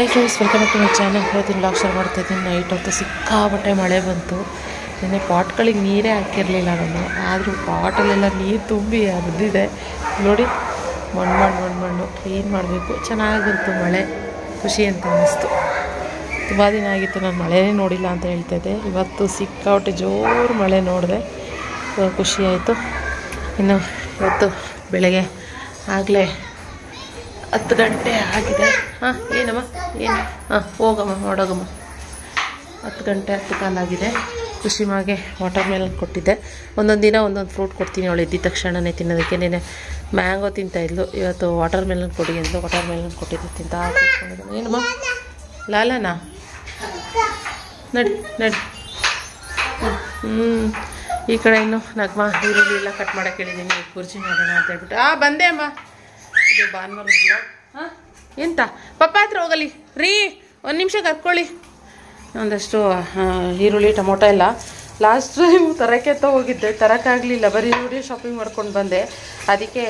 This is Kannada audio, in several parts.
Hi friends, welcome to my channel. ಇವತ್ತಿನ ಬ್ಲಾಗ್ ಶೇರ್ ಮಾಡ್ತಾಯಿದ್ದೀನಿ. ನೈಟ್ ಹೊತ್ತು ಸಿಕ್ಕಾಪಟ್ಟೆ ಮಳೆ ಬಂತು. ನಿನ್ನೆ ಪಾಟ್ಗಳಿಗೆ ನೀರೇ ಹಾಕಿರಲಿಲ್ಲ ನಾನು, ಆದರೂ ಪಾಟಲ್ಲೆಲ್ಲ ನೀರು ತುಂಬಿ ಹರಿದಿದೆ ನೋಡಿ. ಮಣ್ಣು ಕ್ಲೀನ್ ಮಾಡಬೇಕು. ಚೆನ್ನಾಗಿತ್ತು ಮಳೆ, ಖುಷಿ ಅಂತ ಅನ್ನಿಸ್ತು. ತುಂಬ ದಿನ ಆಗಿತ್ತು ನಾನು ಮಳೆನೇ ನೋಡಿಲ್ಲ ಅಂತ ಹೇಳ್ತಾಯಿದ್ದೆ. ಇವತ್ತು ಸಿಕ್ಕಾಪಟ್ಟೆ ಜೋರು ಮಳೆ ನೋಡಿದೆ, ಖುಷಿ ಆಯಿತು. ಇನ್ನು ಇವತ್ತು ಬೆಳಗ್ಗೆ ಆಗಲೇ 10 ಗಂಟೆ ಆಗಿದೆ. ಏನಮ್ಮ ಏನು ಹೋಗಮ್ಮ ನೋಡೋಗಮ್ಮ. 10 ಗಂಟೆ 10 ಕಾಲಾಗಿದೆ. ಖುಷಿಮಾಗೆ ವಾಟರ್ ಮೆಲನ್ ಕೊಟ್ಟಿದ್ದೆ. ಒಂದೊಂದು ದಿನ ಒಂದೊಂದು ಫ್ರೂಟ್ ಕೊಡ್ತೀನಿ ಅವಳು ಎದ್ದಿದ ತಕ್ಷಣನೇ ತಿನ್ನೋದಕ್ಕೆ. ನೆನೆ ಮ್ಯಾಂಗೋ ತಿಂತಾಯಿದ್ಲು, ಇವತ್ತು ವಾಟರ್ ಮೆಲನ್ ಕೊಡಿ ಅಂದ್ಲು. ವಾಟರ್ ಮೆಲನ್ ಕೊಟ್ಟಿದ್ದು ತಿಂತಾ ಕೂತ್ಕೊಂಡಿದ್ದು. ಏನಮ್ಮ ಲಾಲಾನಾ ನಡಿ ಈ ಕಡೆ ಇನ್ನು ನಗ್ಮ ಈರುಳ್ಳಿ ಎಲ್ಲ ಕಟ್ ಮಾಡೋಕೆ ಹೇಳಿದ್ದೀನಿ. ಕುರ್ಚಿ ಮಾಡೋಣ ಅಂತ ಹೇಳ್ಬಿಟ್ಟು ಬಂದೆ ಅಮ್ಮ. ಇದು ಭಾನುವಾರದ ಎಂತ ಪಪ್ಪ ಹತ್ರ ಹೋಗಲಿ ರೀ, ಒಂದು ನಿಮಿಷ ಕರ್ಕೊಳ್ಳಿ. ಒಂದಷ್ಟು ಈರುಳ್ಳಿ ಟೊಮೊಟೊ ಎಲ್ಲ ಲಾಸ್ಟ್ ಟೈಮ್ ತರಕ್ಕೆ ಅಂತ ಹೋಗಿದ್ದೆ, ತರೋಕ್ಕಾಗಲಿಲ್ಲ. ಬರೀ ಈರುಳ್ಳಿ ಶಾಪಿಂಗ್ ಮಾಡ್ಕೊಂಡು ಬಂದೆ. ಅದಕ್ಕೆ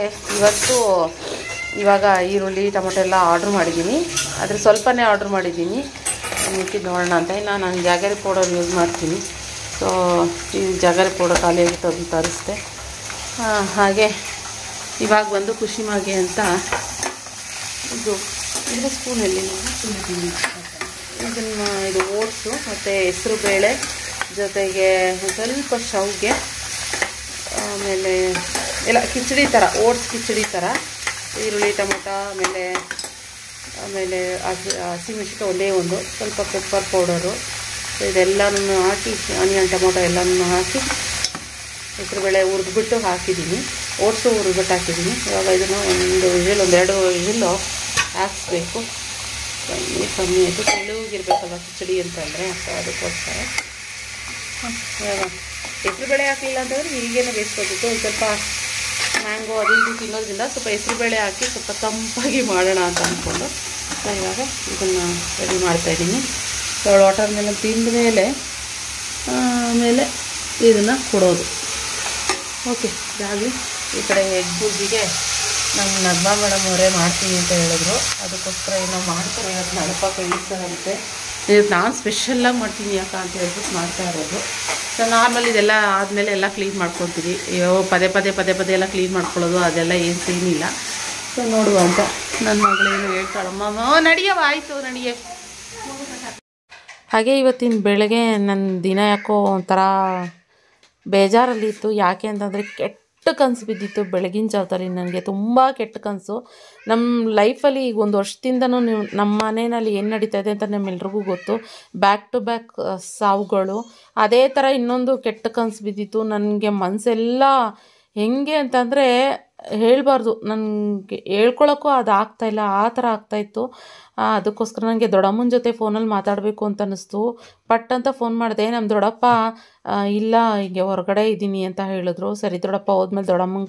ಇವಾಗ ಈರುಳ್ಳಿ ಟೊಮೊಟೊ ಎಲ್ಲ ಆರ್ಡ್ರ್ ಮಾಡಿದ್ದೀನಿ. ಆದರೆ ಸ್ವಲ್ಪನೇ ಆರ್ಡ್ರ್ ಮಾಡಿದ್ದೀನಿ, ಮಿಕ್ಕಿದ್ದು ನೋಡೋಣ ಅಂತ. ನಾನು ಜಾಗರಿ ಪೌಡರ್ ಯೂಸ್ ಮಾಡ್ತೀನಿ. ಸೊ ಈ ಜಾಗರಿ ಪೌಡರ್ ಖಾಲಿ ಆಗಿತ್ತು, ಅದನ್ನು ತರಿಸ್ದೆ. ಹಾಗೆ ಇವಾಗ ಬಂದು ಖುಷಿಮಾಗೆ ಅಂತ ಇದು ಸ್ಪೂನಲ್ಲಿ ಇದು ಓಟ್ಸು ಮತ್ತು ಹೆಸರು ಬೇಳೆ ಜೊತೆಗೆ ಸ್ವಲ್ಪ ಶಾವಿಗೆ, ಆಮೇಲೆ ಎಲ್ಲ ಕಿಚಡಿ ಥರ, ಓಟ್ಸ್ ಕಿಚಡಿ ಥರ, ಈರುಳ್ಳಿ ಟೊಮೊಟೊ, ಆಮೇಲೆ ಹಸಿಮೆಣಸಿನ್ಕಾಯಿ ಒಂದೇ ಒಂದು, ಸ್ವಲ್ಪ ಪೆಪ್ಪರ್ ಪೌಡರು, ಇದೆಲ್ಲನೂ ಹಾಕಿ ಆನಿಯನ್ ಟೊಮೊಟೊ ಎಲ್ಲನೂ ಹಾಕಿ ಹೆಸರುಬೇಳೆ ಹುರಿದ್ಬಿಟ್ಟು ಹಾಕಿದ್ದೀನಿ. ಓಟ್ಸು ಹುರಿದ್ಬಿಟ್ಟು ಹಾಕಿದ್ದೀನಿ. ಇವಾಗ ಇದನ್ನು ಒಂದೆರಡು ವಿಷಿಲು ಹಾಕಿಸ್ಬೇಕು. ಕಮ್ಮಿ ಆಯಿತು, ತೆಳುಗಿರ್ಬೇಕಲ್ಲ ಕಿಚಡಿ ಅಂತಂದರೆ, ಸೊ ಅದಕ್ಕೋಸ್ಕರ ಇವಾಗ ಹೆಸರುಬೇಳೆ ಹಾಕಲಿಲ್ಲ ಅಂತಂದರೆ ಹೀಗೇನೆ ಬೇಯಿಸ್ಕೋಬೇಕು. ಸ್ವಲ್ಪ ಮ್ಯಾಂಗೋ ಅದು ಇದು ತಿನ್ನೋದ್ರಿಂದ ಸ್ವಲ್ಪ ಹೆಸರುಬೇಳೆ ಹಾಕಿ ಸ್ವಲ್ಪ ತಂಪಾಗಿ ಮಾಡೋಣ ಅಂತ ಅಂದ್ಕೊಂಡು ಇವಾಗ ಇದನ್ನು ರೆಡಿ ಮಾಡ್ತಾಯಿದ್ದೀನಿ. ವಾಟರ್ ಮೆಲನ್ ತಿಂದ ಮೇಲೆ ಇದನ್ನು ಕೊಡೋದು. ಓಕೆ, ಇದಾಗಿ ಈ ಕಡೆ ಎಗ್ ಬುಜ್ಜಿಗೆ ನಮ್ಮ ನಗ್ಮಾ ಮೇಡಮ್ ಅವರೇ ಮಾಡ್ತೀನಿ ಅಂತ ಹೇಳಿದ್ರು. ಅದಕ್ಕೋಸ್ಕರ ಏನೋ ಮಾಡ್ತಾರೆ, ಇವತ್ತು ನಳಪ ಕಳಿಸ್ತಾರಂತೆ. ಇವತ್ತು ನಾನು ಸ್ಪೆಷಲ್ಲಾಗಿ ಮಾಡ್ತೀನಿ ಯಾಕ ಅಂತ ಹೇಳ್ಬಿಟ್ಟು ಮಾಡ್ತಾ ಇರೋದು. ಸೊ ನಾರ್ಮಲ್ ಇದೆಲ್ಲ ಆದಮೇಲೆ ಎಲ್ಲ ಕ್ಲೀನ್ ಮಾಡ್ಕೊತೀವಿ. ಪದೇ ಎಲ್ಲ ಕ್ಲೀನ್ ಮಾಡ್ಕೊಳ್ಳೋದು ಅದೆಲ್ಲ ಏನು ಸೀನ್ ಇಲ್ಲ. ಸೊ ನೋಡುವ ಅಂತ ನನ್ನ ಮಗಳೇನು ಹೇಳ್ತಾಳಮ್ಮ, ನಡಿಯವ ಆಯಿತು ನಡಿಯೇ. ಹಾಗೆ ಇವತ್ತಿನ ಬೆಳಗ್ಗೆ ನನ್ನ ದಿನ ಯಾಕೋ ಒಂಥರ ಬೇಜಾರಲ್ಲಿ ಇತ್ತು. ಯಾಕೆ ಅಂತಂದರೆ ಕೆಟ್ಟ ಕನಸು ಬಿದ್ದಿತ್ತು ಬೆಳಗಿನ ಜಾವದಲ್ಲಿ. ನನಗೆ ತುಂಬ ಕೆಟ್ಟ ಕನಸು. ನಮ್ಮ ಲೈಫಲ್ಲಿ ಈಗ 1 ವರ್ಷದಿಂದನೂ ನಮ್ಮ ಮನೆಯಲ್ಲಿ ಏನು ನಡೀತಾ ಇದೆ ಅಂತ ನಮ್ಮೆಲ್ರಿಗೂ ಗೊತ್ತು. ಬ್ಯಾಕ್ ಟು ಬ್ಯಾಕ್ ಸಾವುಗಳು. ಅದೇ ಥರ ಇನ್ನೊಂದು ಕೆಟ್ಟ ಕನಸು ಬಿದ್ದಿತ್ತು. ನನಗೆ ಮನಸ್ಸೆಲ್ಲ ಹೆಂಗೆ ಅಂತಂದರೆ ಹೇಳಬಾರ್ದು, ನನಗೆ ಹೇಳ್ಕೊಳಕ್ಕೂ ಅದು ಆಗ್ತಾಯಿಲ್ಲ, ಆ ಥರ ಆಗ್ತಾಯಿತ್ತು. ಅದಕ್ಕೋಸ್ಕರ ನನಗೆ ದೊಡ್ಡಮ್ಮನ ಜೊತೆ ಫೋನಲ್ಲಿ ಮಾತಾಡಬೇಕು ಅಂತ ಅನ್ನಿಸ್ತು. ಪಟ್ ಅಂತ ಫೋನ್ ಮಾಡಿದೆ. ನಮ್ಮ ದೊಡ್ಡಪ್ಪ ಇಲ್ಲ ಹೀಗೆ ಹೊರಗಡೆ ಇದ್ದೀನಿ ಅಂತ ಹೇಳಿದ್ರು. ಸರಿ ದೊಡ್ಡಪ್ಪ ಹೋದ್ಮೇಲೆ ದೊಡ್ಡಮ್ಮನ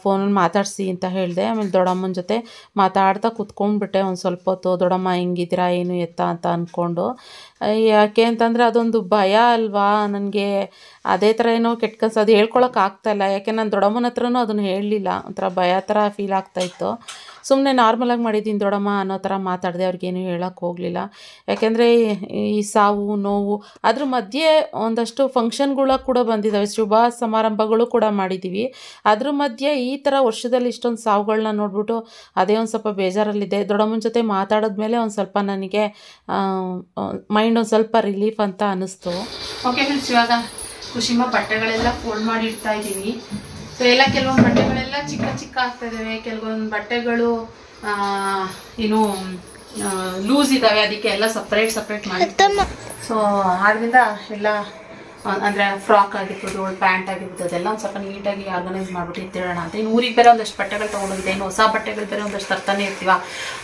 ಫೋನಲ್ಲಿ ಮಾತಾಡಿಸಿ ಅಂತ ಹೇಳಿದೆ. ಆಮೇಲೆ ದೊಡ್ಡಮ್ಮನ ಜೊತೆ ಮಾತಾಡ್ತಾ ಕೂತ್ಕೊಂಡ್ಬಿಟ್ಟೆ ಒಂದು ಸ್ವಲ್ಪ ಹೊತ್ತು. ದೊಡ್ಡಮ್ಮ ಹೆಂಗಿದ್ದೀರಾ ಏನು ಎತ್ತ ಅಂತ ಅಂದ್ಕೊಂಡು. ಯಾಕೆ ಅಂತಂದರೆ ಅದೊಂದು ಭಯ ಅಲ್ವಾ ನನಗೆ. ಅದೇ ಥರ ಏನೋ ಕೆಟ್ಟ ಕನಸು, ಅದು ಹೇಳ್ಕೊಳಕ್ಕೆ ಆಗ್ತಾಯಿಲ್ಲ. ಯಾಕೆ ನಾನು ದೊಡ್ಡಮ್ಮನ ಹತ್ರನೂ ಅದನ್ನು ಹೇಳಲಿಲ್ಲ. ಒಂಥರ ಭಯ ಥರ ಫೀಲ್ ಆಗ್ತಾಯಿತ್ತು. ಸುಮ್ಮನೆ ನಾರ್ಮಲಾಗಿ ಮಾಡಿದ್ದೀನಿ ದೊಡ್ಡಮ್ಮ ಅನ್ನೋ ಥರ ಮಾತಾಡಿದೆ. ಅವ್ರಿಗೇನು ಹೇಳೋಕ್ಕೆ ಹೋಗಲಿಲ್ಲ. ಯಾಕೆಂದರೆ ಈ ಸಾವು ನೋವು ಅದ್ರ ಮಧ್ಯೆ ಒಂದಷ್ಟು ಫಂಕ್ಷನ್ಗಳು ಕೂಡ ಬಂದಿದ್ದಾವೆ, ಶುಭ ಸಮಾರಂಭಗಳು ಕೂಡ ಮಾಡಿದ್ದೀವಿ. ಅದ್ರ ಮಧ್ಯೆ ಈ ಥರ ವರ್ಷದಲ್ಲಿ ಇಷ್ಟೊಂದು ಸಾವುಗಳನ್ನ ನೋಡ್ಬಿಟ್ಟು ಅದೇ ಒಂದು ಸ್ವಲ್ಪ ಬೇಜಾರಲ್ಲಿದೆ. ದೊಡ್ಡಮ್ಮನ ಜೊತೆ ಮಾತಾಡಿದ್ಮೇಲೆ ಒಂದು ಸ್ವಲ್ಪ ನನಗೆ ಮೈಂಡ್ ಒಂದು ಸ್ವಲ್ಪ ರಿಲೀಫ್ ಅಂತ ಅನ್ನಿಸ್ತು. ಓಕೆ ಫ್ರೆಂಡ್ಸ್, ಇವಾಗ ಖುಷಿಮ ಬಟ್ಟೆಗಳೆಲ್ಲ ಫೋಲ್ಡ್ ಮಾಡಿ ಇಡ್ತಾ ಇದ್ದೀವಿ. ಸೊ ಎಲ್ಲ ಕೆಲವೊಂದು ಬಟ್ಟೆಗಳೆಲ್ಲ ಚಿಕ್ಕ ಆಗ್ತಾಯಿದ್ದಾವೆ, ಕೆಲವೊಂದು ಬಟ್ಟೆಗಳು ಏನು ಲೂಸ್ ಇದ್ದಾವೆ. ಅದಕ್ಕೆ ಎಲ್ಲ ಸಪ್ರೇಟ್ ಮಾಡಿ. ಸೊ ಆದ್ದರಿಂದ ಎಲ್ಲ ಅಂದರೆ ಫ್ರಾಕ್ ಆಗಿರ್ಬೋದು, ಪ್ಯಾಂಟ್ ಆಗಿರ್ಬೋದು, ಅದೆಲ್ಲ ಒಂದು ಸ್ವಲ್ಪ ನೀಟಾಗಿ ಆರ್ಗನೈಸ್ ಮಾಡಿಬಿಟ್ಟು ಇತ್ತಿಡೋಣ ಅಂತ. ಇನ್ನು ಊರಿಗೆ ಬೇರೆ ಒಂದಷ್ಟು ಬಟ್ಟೆಗಳು ತೊಗೊಂಡೋಗಿದೆ. ಇನ್ನು ಹೊಸ ಬಟ್ಟೆಗಳು ಬೇರೆ ಒಂದಷ್ಟು ತರ್ತಾನೆ ಇರ್ತೀವ.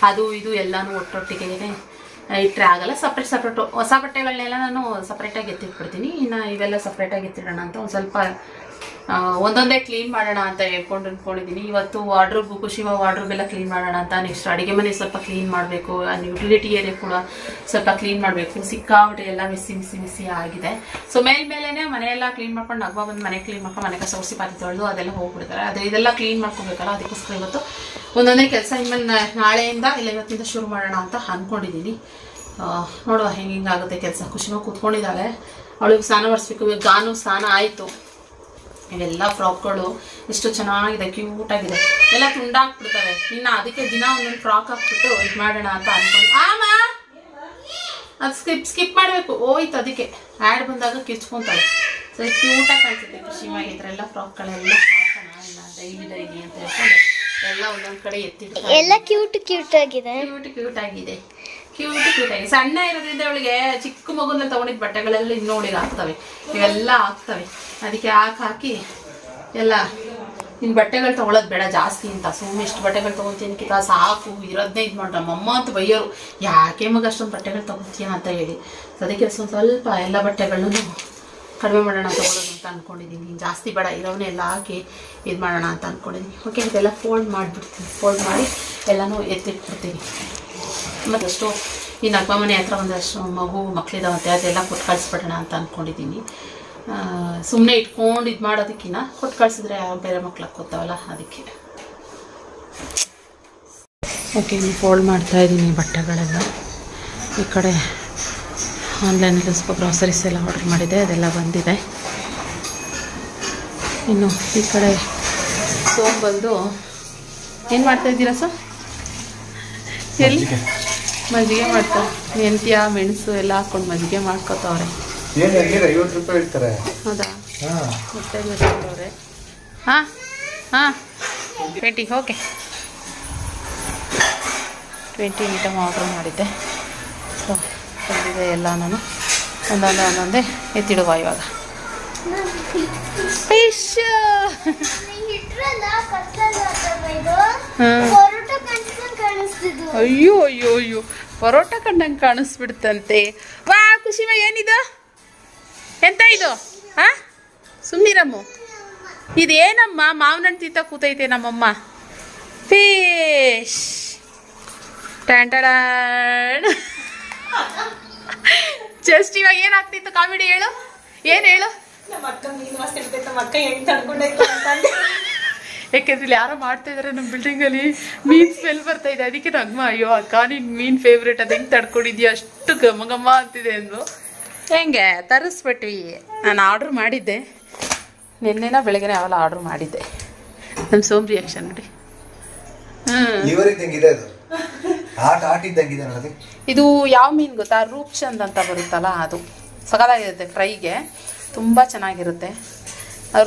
ಅದು ಇದು ಎಲ್ಲನೂ ಒಟ್ಟೊಟ್ಟಿಗೆ ಇಟ್ಟರೆ ಆಗಲ್ಲ. ಸಪ್ರೇಟು ಹೊಸ ಬಟ್ಟೆಗಳನ್ನೆಲ್ಲ ನಾನು ಸಪ್ರೇಟಾಗಿ ಎತ್ತಿಟ್ಬಿಡ್ತೀನಿ. ಇನ್ನು ಇವೆಲ್ಲ ಸಪ್ರೇಟಾಗಿ ಎತ್ತಿಡೋಣ ಅಂತ ಒಂದು ಸ್ವಲ್ಪ ಒಂದೊಂದೇ ಕ್ಲೀನ್ ಮಾಡೋಣ ಅಂತ ಅನ್ಕೊಂಡಿದ್ದೀನಿ. ಇವತ್ತು ವಾರ್ಡ್ರೋಬ್, ಕುಶಿಮ ವಾರ್ಡ್ರೋಬ್ ಎಲ್ಲ ಕ್ಲೀನ್ ಮಾಡೋಣ ಅಂತ. ನೆಕ್ಸ್ಟ್ ಅಡುಗೆ ಮನೆ ಸ್ವಲ್ಪ ಕ್ಲೀನ್ ಮಾಡಬೇಕು, ಯುಟಿಲಿಟಿ ಏರಿಯಾ ಕೂಡ ಸ್ವಲ್ಪ ಕ್ಲೀನ್ ಮಾಡಬೇಕು. ಸಿಕ್ಕಾಬಿಟ್ಟೆ ಎಲ್ಲ ಮಿಸ್ಸಿ ಆಗಿದೆ. ಸೊ ಮೇಲ್ಮೇಲೆ ಮನೆಯೆಲ್ಲ ಕ್ಲೀನ್ ಮಾಡ್ಕೊಂಡು ನಗ್ಮ ಬಂದು ಮನೆ ಕ್ಲೀನ್ ಮಾಡ್ಕೊಂಡು ಮನೆ ಕಸ ಒರೆಸಿ ಪಾತ್ರೆ ತೊಳೆದು ಅದೆಲ್ಲ ಹೋಗ್ಬಿಡ್ತಾರೆ. ಇದೆಲ್ಲ ಕ್ಲೀನ್ ಮಾಡ್ಕೋಬೇಕಲ್ಲ, ಅದಕ್ಕೋಸ್ಕರ ಇವತ್ತು ಒಂದೊಂದೇ ಕೆಲಸ ಇನ್ಮೇಲೆ ನಾಳೆಯಿಂದ ಇಲ್ಲ ಇವತ್ತಿಂದ ಶುರು ಮಾಡೋಣ ಅಂತ ಅಂದ್ಕೊಂಡಿದ್ದೀನಿ. ನೋಡುವ ಹೆಂಗಾಗುತ್ತೆ ಕೆಲಸ. ಕುಶಿಮ ಕೂತ್ಕೊಂಡಿದ್ದಾಳೆ, ಅವಳಿಗೆ ಸ್ನಾನ ಮಾಡಿಸ್ಬೇಕು. ಗಾನು ಸ್ನಾನ ಆಯಿತು. ಇವೆಲ್ಲ ಫ್ರಾಕ್ಗಳು ಎಷ್ಟು ಚೆನ್ನಾಗಿದೆ, ಕ್ಯೂಟಾಗಿದೆ. ಎಲ್ಲ ತುಂಡಾಕ್ಬಿಡ್ತವೆ. ಇನ್ನು ಅದಕ್ಕೆ ದಿನ ಒಂದೊಂದು ಫ್ರಾಕ್ ಹಾಕ್ಬಿಟ್ಟು ಇದು ಮಾಡೋಣ ಅಂತ ಅನ್ಕೊಂಡು ಅದು ಸ್ಕಿಪ್ ಮಾಡಬೇಕು. ಹೋಯ್ತು, ಅದಕ್ಕೆ ಆ್ಯಡ್ ಬಂದಾಗ ಕಿರ್ಚ್ಕೊಂತಾಳೆ. ಸೊ ಕ್ಯೂಟಾಗಿ ಕಾಣಿಸುತ್ತೆ ಕುಶಿಮ. ಈ ಥರ ಎಲ್ಲ ಫ್ರಾಕ್ಗಳೆಲ್ಲ ಹಾಕೋಣ ಇಲ್ಲ ಡೈಲಿ ಅಂತ ಹೇಳ್ಕೊಂಡು ಎಲ್ಲ ಒಂದೊಂದು ಕಡೆ ಎತ್ತಿಟ್ಟು ಎಲ್ಲ ಕ್ಯೂಟ್ ಆಗಿದೆ. ಸಣ್ಣ ಇರೋದ್ರಿಂದ ಅವಳಿಗೆ ಚಿಕ್ಕ ಮಗುನ ತಗೊಂಡಿದ್ದ ಬಟ್ಟೆಗಳೆಲ್ಲ ಇನ್ನೊಳಿಗೆ ಆಗ್ತವೆ, ಇವೆಲ್ಲ ಆಗ್ತವೆ. ಅದಕ್ಕೆ ಹಾಕಿ ಎಲ್ಲ ಇನ್ನು ಬಟ್ಟೆಗಳು ತೊಗೊಳೋದು ಬೇಡ ಜಾಸ್ತಿ ಅಂತ ಸುಮ್ಮನೆ ಇಷ್ಟು ಬಟ್ಟೆಗಳು ತೊಗೊತೀನಿ ಕಿತ ಸಾಕು, ಇರೋದನ್ನೇ ಇದು ಮಾಡ್ರಿ. ನಮ್ಮಮ್ಮ ಅಂತ ಬೈಯೋರು, ಯಾಕೆ ಮಗ ಅಷ್ಟೊಂದು ಬಟ್ಟೆಗಳು ತೊಗೊತೀಯ ಅಂತ ಹೇಳಿ. ಅದಕ್ಕೆ ಸ್ವಲ್ಪ ಎಲ್ಲ ಬಟ್ಟೆಗಳನ್ನು ಕಡಿಮೆ ಮಾಡೋಣ ತೊಗೊಳೋದು ಅಂತ ಅಂದ್ಕೊಂಡಿದ್ದೀನಿ. ಜಾಸ್ತಿ ಬೇಡ, ಇರೋವನ್ನೆಲ್ಲ ಹಾಕಿ ಇದು ಮಾಡೋಣ ಅಂತ ಅಂದ್ಕೊಂಡಿದ್ದೀನಿ. ಓಕೆ, ಇದೆಲ್ಲ ಫೋಲ್ಡ್ ಮಾಡಿಬಿಡ್ತೀನಿ. ಫೋಲ್ಡ್ ಮಾಡಿ ಎಲ್ಲನೂ ಎತ್ತಿಟ್ಬಿಡ್ತೀನಿ. ಮತ್ತಷ್ಟು ಈ ನಗ್ಮ ಮನೆ ಹತ್ರ ಒಂದಷ್ಟು ಮಕ್ಕಳಿದಾವಂತೆ, ಅದೆಲ್ಲ ಕೊಟ್ಟು ಕಳಿಸ್ಬಿಡೋಣ ಅಂತ ಅಂದ್ಕೊಂಡಿದ್ದೀನಿ. ಸುಮ್ಮನೆ ಇಟ್ಕೊಂಡು ಇದು ಮಾಡೋದಕ್ಕಿಂತ ಕೊಟ್ಟು ಕಳಿಸಿದ್ರೆ ಬೇರೆ ಮಕ್ಳು ಹಾಕ್ಕೋತಾವಲ್ಲ, ಅದಕ್ಕೆ. ಓಕೆ, ಇನ್ನು ಫೋಲ್ಡ್ ಮಾಡ್ತಾಯಿದ್ದೀನಿ ಬಟ್ಟೆಗಳೆಲ್ಲ. ಈ ಕಡೆ ಆನ್ಲೈನಲ್ಲಿ ಸ್ವಲ್ಪ ಗ್ರಾಸರೀಸ್ ಎಲ್ಲ ಆರ್ಡರ್ ಮಾಡಿದೆ, ಅದೆಲ್ಲ ಬಂದಿದೆ. ಇನ್ನು ಈ ಕಡೆ ಬಂದು ಏನು ಮಾಡ್ತಾಯಿದ್ದೀರಾ ಸರ್? ಎಲ್ಲಿ ಮಜ್ಜಿಗೆ ಮಾಡ್ತಾರೆ. ಮೆಂತ್ಯ ಮೆಣಸು ಎಲ್ಲ ಹಾಕೊಂಡು ಮಜ್ಜಿಗೆ ಮಾಡ್ಕೊತವ್ರೆ. ಹೌದಾ? ಮತ್ತೆ ಅವ್ರೆ. ಹಾಂ 20. ಓಕೆ, 20 ಐಟಮ್ ಆರ್ಡ್ರ್ ಮಾಡಿದ್ದೆ. ಸೊ ಬಂದಿದೆ ಎಲ್ಲ. ನಾನು ಒಂದೊಂದೇ ಎತ್ತಿಡುವ ಇವಾಗ. ಅಯ್ಯೋ ಪರೋಟ ಕಂಡಂಗೆ ಕಾಣಿಸ್ಬಿಡ್ತಂತೆ. ವಾ ಕುಶಿಮ, ಏನಿದು? ಎಂತ ಇದು? ಹಾಂ, ಸುಮ್ಮನಿರಮ್ಮ. ಇದೇನಮ್ಮ ಮಾವನಣ್ಣು ತಿಂತ ಕೂತೈತೆ ನಮ್ಮಮ್ಮ. ಫಿಶ್ ಟ್ಯಾಂಟಡಾನ್. ಜಸ್ಟ್ ಇವಾಗ ಏನಾಗ್ತಿತ್ತು ಕಾಮಿಡಿ ಹೇಳು, ಏನು ಹೇಳು? ಯಾಕೆಂದ್ರೆ ಇಲ್ಲಿ ಯಾರೋ ಮಾಡ್ತಾ ಇದಾರೆ ನಮ್ಮ ಬಿಲ್ಡಿಂಗಲ್ಲಿ, ಮೀನ್ ಸ್ಮೆಲ್ ಬರ್ತಾ ಇದೆ. ಅದಕ್ಕೆ ನಗ್ಮ, ಅಯ್ಯೋ ಅಕ್ಕ ನಿನ್ ಮೀನ್ ಫೇವ್ರೇಟ್, ಅದು ಹೆಂಗೆ ತಡ್ಕೊಂಡಿದ್ಯಾ ಅಷ್ಟು ಗಮ್ಮ ಅಂತಿದೆ ಅಂದು. ಹೆಂಗೆ ತರಿಸ್ಬಿಟ್ವಿ. ನಾನು ಆರ್ಡ್ರ್ ಮಾಡಿದ್ದೆ ನಿನ್ನೆನ ಬೆಳಗ್ಗೆ ಅವೆಲ್ಲ ಆರ್ಡ್ರ್ ಮಾಡಿದ್ದೆ. ನಮ್ಮ ಸೋಮ್ ರಿಯಾಕ್ಷನ್ ನೋಡಿ. ಇದು ಯಾವ ಮೀನು ಗೊತ್ತಾ? ರೂಪ್ಚಂದ್ ಅಂತ ಬರುತ್ತಲ್ಲ, ಅದು ಸಗದಾಗಿರುತ್ತೆ ಫ್ರೈಗೆ, ತುಂಬ ಚೆನ್ನಾಗಿರುತ್ತೆ.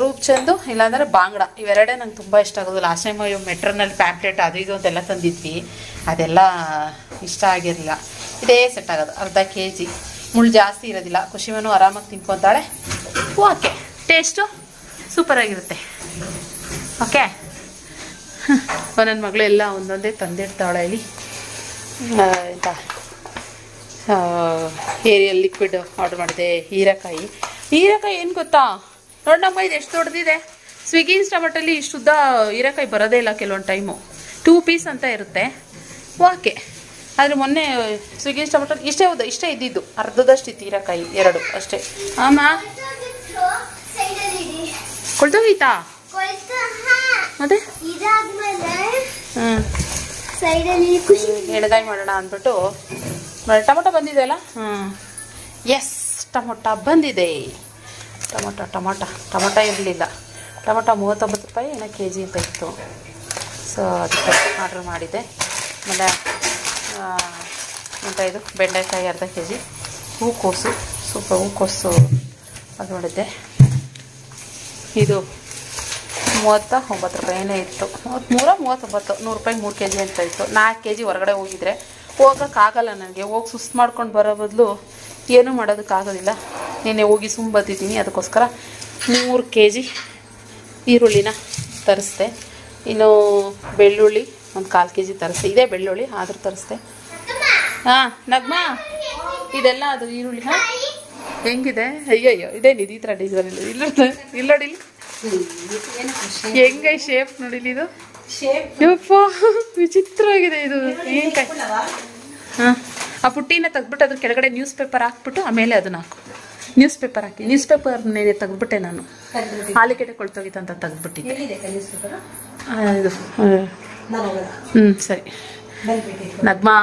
ರೂಪ್ಚಂದು ಇಲ್ಲಾಂದರೆ ಬಾಂಗ್ಡ, ಇವೆರಡೇ ನಂಗೆ ತುಂಬ ಇಷ್ಟ ಆಗೋದು. ಲಾಸ್ಟ್ ಟೈಮ್ ಮೆಟ್ರೋನಲ್ಲಿ ಪ್ಯಾಂಪ್ಲೆಟ್ ಅದು ಇದು ಅಂತೆಲ್ಲ ತಂದಿದ್ವಿ, ಅದೆಲ್ಲ ಇಷ್ಟ ಆಗಿರಲಿಲ್ಲ. ಇದೇ ಸೆಟ್ ಆಗೋದು. ಅರ್ಧ kg, ಮುಳ್ಳು ಜಾಸ್ತಿ ಇರೋದಿಲ್ಲ. ಕುಶಿಮನು ಆರಾಮಾಗಿ ತಿನ್ಕೊತಾಳೆ. ಓಕೆ, ಟೇಸ್ಟು ಸೂಪರಾಗಿರುತ್ತೆ. ಓಕೆ, ನನ್ನ ಮಗಳು ಎಲ್ಲ ಒಂದೊಂದೇ ತಂದಿಡ್ತಾಳೆ. ಇಲ್ಲಿ ಎಂತ ಏರಿಯಲ್ ಲಿಕ್ವಿಡ್ ಆರ್ಡ್ರ್ ಮಾಡಿದೆ. ಹೀರೆಕಾಯಿ ಏನು ಗೊತ್ತಾ ನೋಡಮ್ಮ, ಇದು ಎಷ್ಟು ದೊಡ್ಡದಿದೆ. ಸ್ವಿಗ್ಗಿ ಇನ್ಸ್ಟಾಮಾರ್ಟಲ್ಲಿ ಇಷ್ಟುದ್ದ ಹೀರೆಕಾಯಿ ಬರೋದೇ ಇಲ್ಲ ಕೆಲವೊಂದು ಟೈಮು. 2 ಪೀಸ್ ಅಂತ ಇರುತ್ತೆ. ಓಕೆ, ಆದರೆ ಮೊನ್ನೆ ಸ್ವಿಗ್ಗಿ ಇನ್ಸ್ಟಾಮಾರ್ಟಲ್ಲಿ ಇಷ್ಟೇ ಇದ್ದಿದ್ದು, ಅರ್ಧದಷ್ಟು ಇತ್ತು ಹೀರೆಕಾಯಿ, 2 ಅಷ್ಟೇ. ಆಮಾ ಕೊಳ್ತೋಗೈತಾ? ಮತ್ತೆ ಎಣ್ಗಾಯಿ ಮಾಡೋಣ ಅಂದ್ಬಿಟ್ಟು ಟೊಮೊಟೊ ಬಂದಿದೆ ಅಲ್ಲ. ಎಸ್, ಟೊಮೊಟೊ ಬಂದಿದೆ. ಟೊಮೊಟೊ ಇರಲಿಲ್ಲ. ಟೊಮೊಟೊ 39 ರೂಪಾಯಿ ಏನೋ kg ಅಂತ ಇತ್ತು. ಸೊ ಅದಕ್ಕೆ ಆರ್ಡ್ರ್ ಮಾಡಿದ್ದೆ. ಆಮೇಲೆ ಎಂತ ಇದು ಬೆಂಡೆಕಾಯಿ ಅರ್ಧ kg, ಹೂಕೋಸು ಹೂಕೋಸು ಅದು ಮಾಡಿದ್ದೆ. ಇದು 39 ರೂಪಾಯಿ ಏನೇ ಇತ್ತು. 39 100 ರೂಪಾಯಿ 3 kg ಅಂತ ಇತ್ತು. 4 kg ಹೊರಗಡೆ ಹೋಗಿದ್ರೆ ಹೋಗೋಕ್ಕಾಗಲ್ಲ ನನಗೆ. ಹೋಗಿ ಸುಸ್ತು ಮಾಡ್ಕೊಂಡು ಬರೋ ಬದಲು ಏನೂ ಮಾಡೋದಕ್ಕಾಗೋದಿಲ್ಲ. ನೆನ್ನೆ ಹೋಗಿ ಬಂದಿದ್ದೀನಿ. ಅದಕ್ಕೋಸ್ಕರ 3 kg ಈರುಳ್ಳಿನ ತರಿಸ್ದೆ. ಇನ್ನು ಬೆಳ್ಳುಳ್ಳಿ ಒಂದು 1/4 kg ತರಿಸ್ದೆ. ಇದೇ ಬೆಳ್ಳುಳ್ಳಿ ಆದರೂ ತರಿಸ್ದೆ. ಹಾಂ ನಗ್ಮ, ಇದೆಲ್ಲ ಅದು ಈರುಳ್ಳಿ. ಹಾಂ ಹೆಂಗಿದೆ? ಅಯ್ಯಯ್ಯೋ, ಇದೇನಿದೆ ಈ ಥರ ಡಿಸೈನ್? ಇಲ್ಲ ನೋಡಿ, ಹೆಂಗೈ ಶೇಪ್ ನೋಡಿಲಿ ಇದು ಯಪ್ಪ ವಿಚಿತ್ರವಾಗಿದೆ ಇದು. ಏನು ಹಾಂ ಆ ಪುಟ್ಟಿನ ತೆಗ್ದ್ಬಿಟ್ಟು ಅದ್ರ ಕೆಳಗಡೆ ನ್ಯೂಸ್ ಪೇಪರ್ ಹಾಕ್ಬಿಟ್ಟು ಆಮೇಲೆ ಅದನ್ನ ಹಾಕು. ನ್ಯೂಸ್ ಪೇಪರ್ ಹಾಕಿ. ನ್ಯೂಸ್ ಪೇಪರ್ನೇ ತೆಗ್ದ್ಬಿಟ್ಟೆ ನಾನು. ಆಲೂಗೆಡ್ಡೆ ಕೊಳ್ತೋಗಿತ್ತಂತ ತೆಗ್ದ್ಬಿಟ್ಟಿದ್ದೆ ಇದು. ಸರಿ ನಗ್ಮಾ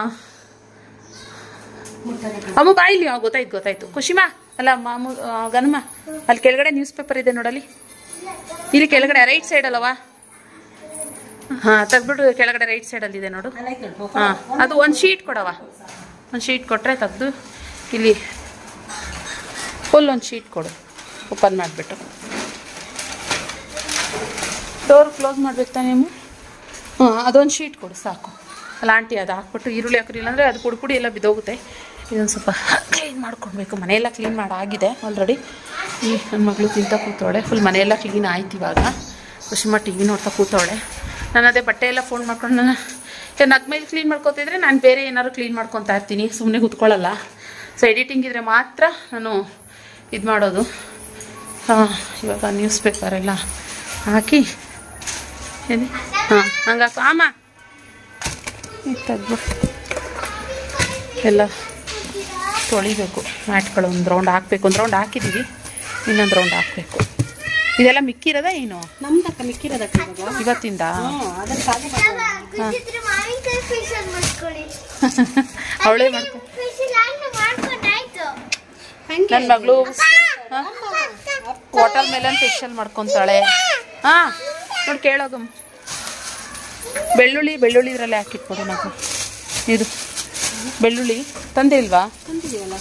ಅಮ್ಮ ಬಾಯಿಲಿ ಗೊತ್ತಾಯ್ತು ಖುಷಿಮಾ ಅಲ್ಲ ಮಾಮೂ ಗನಮ್ಮ ಅಲ್ಲಿ ಕೆಳಗಡೆ ನ್ಯೂಸ್ ಪೇಪರ್ ಇದೆ ನೋಡಲ್ಲಿ. ಇಲ್ಲಿ ಕೆಳಗಡೆ ರೈಟ್ ಸೈಡ್ ಅಲ್ಲವಾ? ಹಾಂ ತೆಗ್ದ್ಬಿಟ್ಟು ಕೆಳಗಡೆ ರೈಟ್ ಸೈಡಲ್ಲಿ ಇದೆ ನೋಡು. ಹಾಂ ಅದು ಒಂದು ಶೀಟ್ ಕೊಡವ. ಒಂದು ಶೀಟ್ ಕೊಟ್ಟರೆ ತೆಗ್ದು ಇಲ್ಲಿ ಫುಲ್ ಒಂದು ಶೀಟ್ ಕೊಡು. ಓಪನ್ ಮಾಡಿಬಿಟ್ಟು ಡೋರ್ ಕ್ಲೋಸ್ ಮಾಡ್ಬೇಕು ತಾನೇ ನೀವು? ಹಾಂ ಅದೊಂದು ಶೀಟ್ ಕೊಡು ಸಾಕು. ಅಲ್ಲ ಆಂಟಿ ಅದು ಹಾಕ್ಬಿಟ್ಟು ಈರುಳ್ಳಿ ಹಾಕ್ರಿ, ಇಲ್ಲಾಂದರೆ ಅದು ಪುಡಿ ಎಲ್ಲ ಬಿದ್ದೋಗುತ್ತೆ. ಇದೊಂದು ಸ್ವಲ್ಪ ಕ್ಲೀನ್ ಮಾಡ್ಕೊಳ್ಬೇಕು. ಮನೆಯೆಲ್ಲ ಕ್ಲೀನ್ ಮಾಡಾಗಿದೆ ಆಲ್ರೆಡಿ. ಈ ನನ್ನ ಮಗಳು ತಿಂತಾ ಕೂತವಳೆ. ಫುಲ್ ಮನೆಯೆಲ್ಲ ಕ್ಲೀನ್ ಆಯ್ತು ಇವಾಗ. ಖುಷಿಮಾ ಟಿ ವಿ ನೋಡ್ತಾ ಕೂತವಳೆ. ನಾನು ಅದೇ ಬಟ್ಟೆ ಎಲ್ಲ ಫೋನ್ ಮಾಡ್ಕೊಂಡು ನಾನು ನಗ್ಮೇಲೆ ಕ್ಲೀನ್ ಮಾಡ್ಕೊತಿದ್ರೆ ನಾನು ಬೇರೆ ಏನಾದ್ರು ಕ್ಲೀನ್ ಮಾಡ್ಕೊತಾ ಇರ್ತೀನಿ, ಸುಮ್ಮನೆ ಕೂತ್ಕೊಳ್ಳಲ್ಲ. ಸೊ ಎಡಿಟಿಂಗ್ ಇದ್ದರೆ ಮಾತ್ರ ನಾನು ಇದು ಮಾಡೋದು. ಹಾಂ ಇವಾಗ ನ್ಯೂಸ್ ಪೇಪರೆಲ್ಲ ಹಾಕಿ ಏನು ಹಾಂ ಹಂಗಾಕು ಆಮ ತೆಗ್ದು ಎಲ್ಲ ತೊಳಿಬೇಕು. ಮ್ಯಾಟ್ಗಳು ಒಂದು ರೌಂಡ್ ಹಾಕಬೇಕು. ಒಂದು ರೌಂಡ್ ಹಾಕಿದ್ದೀವಿ, ಇನ್ನೊಂದು ರೌಂಡ್ ಹಾಕಬೇಕು. ಇದೆಲ್ಲ ಮಿಕ್ಕಿರೋದ ಏನು? ನಮ್ದಕ್ಕ ಮಿಕ್ಕಿರೋದಕ್ಕ ಇವತ್ತಿಂದ. ಅವಳೇ ಮಾಡ್ಕೊ. ನನ್ನ ಮಗಳು ವಾಟರ್ ಮೆಲನ್ ಫೇಶಿಯಲ್ ಮಾಡ್ಕೊತಾಳೆ. ಹಾಂ ನೋಡಿ ಕೇಳೋದು. ಬೆಳ್ಳುಳ್ಳಿ ಇದರಲ್ಲೇ ಹಾಕಿಟ್ಕೊಡು ನಾವು. ಇದು ಬೆಳ್ಳುಳ್ಳಿ ತಂದೆ ಇಲ್ವಾ? ತಂದಿದ್ದೀವಲ್ಲ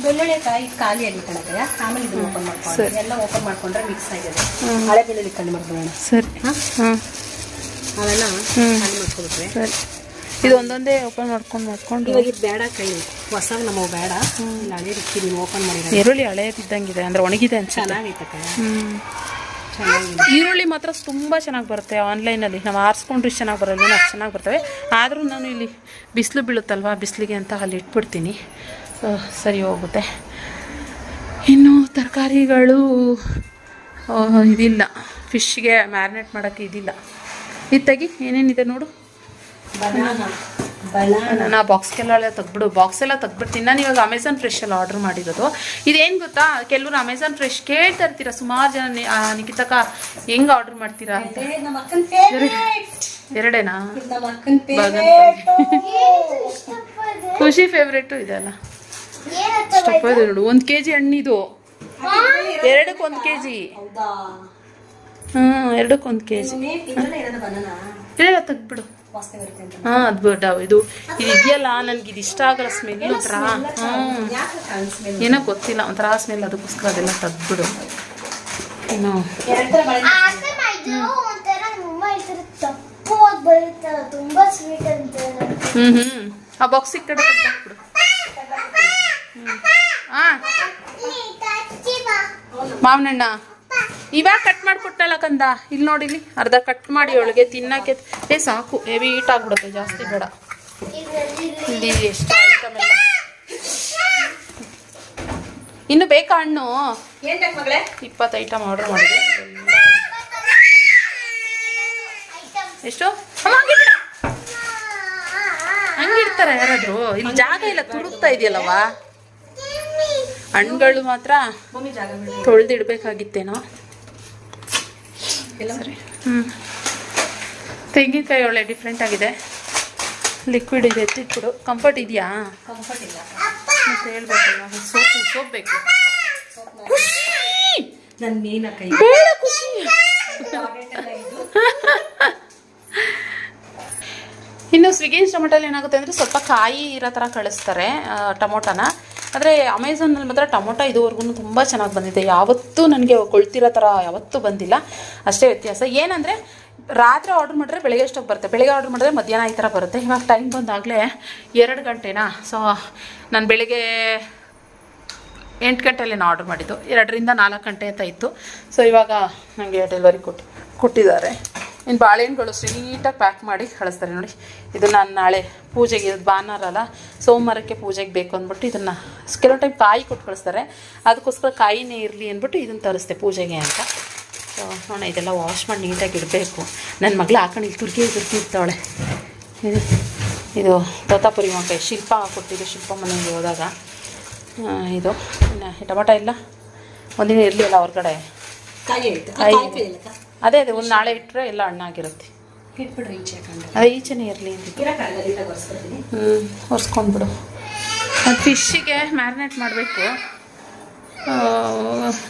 ಬೆಳ್ಳುಳ್ಳಿ ಕಾಯಿ ಖಾಲಿ ಆಗಿ ಕಣಕಯ್ಯ. ಆಮೇಲೆ ಇದು ಓಪನ್ ಮಾಡ್ಕೊಂಡು ಎಲ್ಲ ಓಪನ್ ಮಾಡ್ಕೊಂಡ್ರೆ ಮಿಕ್ಸ್ ಆಗಿದೆ. ಹಳೆ ಬೆಳ್ಳುಳ್ಳಿ ಖಾಲಿ ಮಾಡ್ಕೊಳ್ಳೋಣ. ಸರಿ ಹಾಂ ಅವೆಲ್ಲ ಖಾಲಿ ಮಾಡ್ಕೊಬಿಟ್ರೆ ಸರಿ. ಇದು ಒಂದೊಂದೇ ಓಪನ್ ಮಾಡ್ಕೊಂಡು ಇವಾಗ ಇದು ಬೇಡ ಕೈ ಹೊಸ ನಮ್ಮವು ಬೇಡ. ಇಲ್ಲಿ ಹಳೆ ರುಚಿ ನೀವು ಓಪನ್ ಮಾಡಿದ್ರೆ ಈರುಳ್ಳಿ ಹಳೆಯದಿದ್ದಂಗಿದೆ, ಅಂದರೆ ಒಣಗಿದೆ ಅನ್ಸುತ್ತೆ. ಚೆನ್ನಾಗೈತಕ್ಕ. ಚೆನ್ನಾಗಿದೆ. ಈರುಳ್ಳಿ ಮಾತ್ರ ತುಂಬ ಚೆನ್ನಾಗಿ ಬರುತ್ತೆ ಆನ್ಲೈನಲ್ಲಿ. ನಾವು ಆರಿಸ್ಕೊಂಡ್ರೆ ಇಷ್ಟು ಚೆನ್ನಾಗಿ ಬರಲ್ಲ, ಅಷ್ಟು ಚೆನ್ನಾಗಿ ಬರ್ತವೆ. ಆದರೂ ನಾನು ಇಲ್ಲಿ ಬಿಸಿಲು ಬೀಳುತ್ತಲ್ವ, ಬಿಸಿಲಿಗೆ ಅಂತ ಅಲ್ಲಿ ಇಟ್ಬಿಡ್ತೀನಿ. ಸರಿ ಹೋಗುತ್ತೆ. ಇನ್ನು ತರಕಾರಿಗಳು ಇದಿಲ್ಲ, ಫಿಶ್ಗೆ ಮ್ಯಾರಿನೇಟ್ ಮಾಡೋಕ್ಕೆ ಇದಿಲ್ಲ. ಇದು ತೆಗಿ ಏನೇನಿದೆ ನೋಡು. ಬನಾನಾ ಬಾಕ್ಸ್ಗೆಲ್ಲ ತೆಗ್ಬಿಡು. ಬಾಕ್ಸ್ ಎಲ್ಲ ತೆಗ್ಬಿಡ್ತೀನಿ. ನಾನು ಇವಾಗ ಅಮೆಝಾನ್ ಫ್ರೆಶಲ್ಲಿ ಆರ್ಡ್ರ್ ಮಾಡಿರೋದು. ಇದೇನು ಗೊತ್ತಾ, ಕೆಲವರು ಅಮೆಝಾನ್ ಫ್ರೆಶ್ ಕೇಳ್ತಾ ಇರ್ತೀರ ಸುಮಾರು ಜನ. ನಿಖಿತಕ್ಕ ಹೆಂಗೆ ಆರ್ಡ್ರ್ ಮಾಡ್ತೀರಾ ಅಂತ. ಎರಡೇನಾ? ಖುಷಿ ಫೇವ್ರೇಟು ಇದೆಲ್ಲ ಸ್ಟಪ್ ಇದೆ ನೋಡು. 1 kg ಹಣ್ಣಿದು, 2ಕ್ಕೆ 1 kg. ಹಾಂ 2ಕ್ಕೆ 1 kg. ಇಲ್ಲ ತೆಗ್ಬಿಡು. ಹಾಂ ಅದು ಬಿಡ. ಇದು ಇದೆಯಲ್ಲ ನನಗೆ ಇದು ಇಷ್ಟ ಆಗಲ್ಲ. ಸ್ಮೆಲ್ ಒಂಥರ ಏನೋ ಗೊತ್ತಿಲ್ಲ, ಒಂಥರ ಸ್ಮೆಲ್. ಅದಕ್ಕೋಸ್ಕರ ಅದೆಲ್ಲ ತೆಗ್ಬಿಡು. ಇನ್ನು ಆ ಬಾಕ್ಸ್ ಈ ಕಡೆ ತೆಗ್ದಾಕ್ಬಿಡು. ಹಾಂ ಮಾವನಣ್ಣ ಇವಾಗ ಕಟ್ ಮಾಡಿಕೊಟ್ಟಲ್ಲ ಕಂದ. ಇಲ್ಲಿ ನೋಡಿಲಿ ಅರ್ಧ ಕಟ್ ಮಾಡಿ ಒಳಗೆ ತಿನ್ನಕ್ಕೆ ಸಾಕು. ಹೆವಿ ಹೀಟ್ ಆಗ್ಬಿಡುತ್ತೆ, ಜಾಸ್ತಿ ಬೇಡ. ಇಲ್ಲಿ ಎಷ್ಟು ಐಟಮ್ ಎಲ್ಲ. ಇನ್ನು ಬೇಕಾ ಹಣ್ಣು? 20 ಐಟಮ್ ಆರ್ಡರ್ ಮಾಡಿದೆ. ಎಷ್ಟು ಹಂಗಿಡ್ತಾರೆ ಯಾರಾದ್ರು? ಇಲ್ಲಿ ಜಾಗ ಇಲ್ಲ, ತುಡುಕ್ತಾ ಇದೆಯಲ್ಲವಾ. ಹಣ್ಣುಗಳು ಮಾತ್ರ ತೊಳೆದಿಡ್ಬೇಕಾಗಿತ್ತೇನೋ. ಸರಿ ತೆಂಗಿನಕಾಯಿ ಒಳ್ಳೆ ಡಿಫ್ರೆಂಟ್ ಆಗಿದೆ. ಲಿಕ್ವಿಡ್ ಇದೆ, ಎತ್ತಿಟ್ಬಿಡು. ಕಂಫರ್ಟ್ ಇದೆಯಾ? ಕಂಫರ್ಟ್ ಇಲ್ಲ ಮತ್ತೆ ಹೇಳ್ಬೇಕಲ್ಲ. ಸೋಪ್ ಬೇಕು. ಬೇಡ ಖುಷಿ. ಇನ್ನು ಸ್ವಿಗ್ಗಿ ಟೊಮೊಟೊಲ್ಲಿ ಏನಾಗುತ್ತೆ ಅಂದರೆ ಸ್ವಲ್ಪ ಕಾಯಿ ಇರೋ ಥರ ಕಳಿಸ್ತಾರೆ ಟೊಮೊಟೊನ. ಆದರೆ ಅಮೆಝಾನಲ್ಲಿ ಮಾತ್ರ ಟೊಮೊಟೊ ಇದುವರೆಗೂ ತುಂಬ ಚೆನ್ನಾಗಿ ಬಂದಿದೆ. ಯಾವತ್ತೂ ನನಗೆ ಕೊಳ್ತಿರೋ ಥರ ಯಾವತ್ತೂ ಬಂದಿಲ್ಲ. ಅಷ್ಟೇ ವ್ಯತ್ಯಾಸ. ಏನಂದರೆ ರಾತ್ರಿ ಆರ್ಡ್ರ್ ಮಾಡಿದ್ರೆ ಬೆಳಗ್ಗೆ ಅಷ್ಟೊತ್ತು ಬರುತ್ತೆ, ಬೆಳಗ್ಗೆ ಆರ್ಡ್ರ್ ಮಾಡಿದ್ರೆ ಮಧ್ಯಾಹ್ನ ಈ ಥರ ಬರುತ್ತೆ. ಇವಾಗ ಟೈಮ್ ಬಂದಾಗಲೇ 2 ಗಂಟೆನಾ. ಸೊ ನಾನು ಬೆಳಗ್ಗೆ 8 ಗಂಟೆಯಲ್ಲೇನು ಆರ್ಡ್ರ್ ಮಾಡಿದ್ದು, 2ರಿಂದ 4 ಗಂಟೆ ಅಂತ ಇತ್ತು. ಸೊ ಇವಾಗ ನನಗೆ ಡೆಲಿವರಿ ಕೊಟ್ಟಿದ್ದಾರೆ. ಇನ್ನು ಬಾಳೆಹಣ್ಣುಗಳು ನೀಟಾಗಿ ಪ್ಯಾಕ್ ಮಾಡಿ ಕಳಿಸ್ತಾರೆ ನೋಡಿ. ಇದು ನಾನು ನಾಳೆ ಪೂಜೆಗೆ, ಇದು ಭಾನುವಾರ ಅಲ್ಲ, ಸೋಮವಾರಕ್ಕೆ ಪೂಜೆಗೆ ಬೇಕು ಅಂದ್ಬಿಟ್ಟು ಇದನ್ನು ಕೆಲವೊಂದು ಟೈಮ್ ಕಾಯಿ ಕೊಟ್ಟು ಕಳಿಸ್ತಾರೆ. ಅದಕ್ಕೋಸ್ಕರ ಕಾಯಿನೇ ಇರಲಿ ಅಂದ್ಬಿಟ್ಟು ಇದನ್ನು ತರಿಸ್ದೆ ಪೂಜೆಗೆ ಅಂತ. ಸೊ ನೋಡೋಣ, ಇದೆಲ್ಲ ವಾಶ್ ಮಾಡಿ ನೀಟಾಗಿ ಇಡಬೇಕು. ನನ್ನ ಮಗಳು ಹಾಕೊಂಡು ಇಲ್ಲಿ ತುರ್ಕಿ ಇರ್ತಾವಳೆ. ಇದು ತೋತಾಪುರಿ ಮೊಟ್ಟೆ ಶಿಲ್ಪ ಕೊಟ್ಟಿದ್ದು, ಶಿಲ್ಪ ಮನೆಗೆ ಹೋದಾಗ. ಇದು ಟೊಮಟೊ ಎಲ್ಲ ಒಂದಿನ ಇರಲಿಲ್ಲ ಹೊರಗಡೆ, ಅದೇ ಒಂದು ನಾಳೆ ಇಟ್ಟರೆ ಎಲ್ಲ ಹಣ್ಣಾಗಿರುತ್ತೆ. ಅದೇ ಈಚೆನೇ ಇರಲಿ ಅಂತ ಒರೆಸ್ಕೊಂಡ್ಬಿಡು. ಅದು ಫಿಶ್ಶಿಗೆ ಮ್ಯಾರಿನೇಟ್ ಮಾಡಬೇಕು.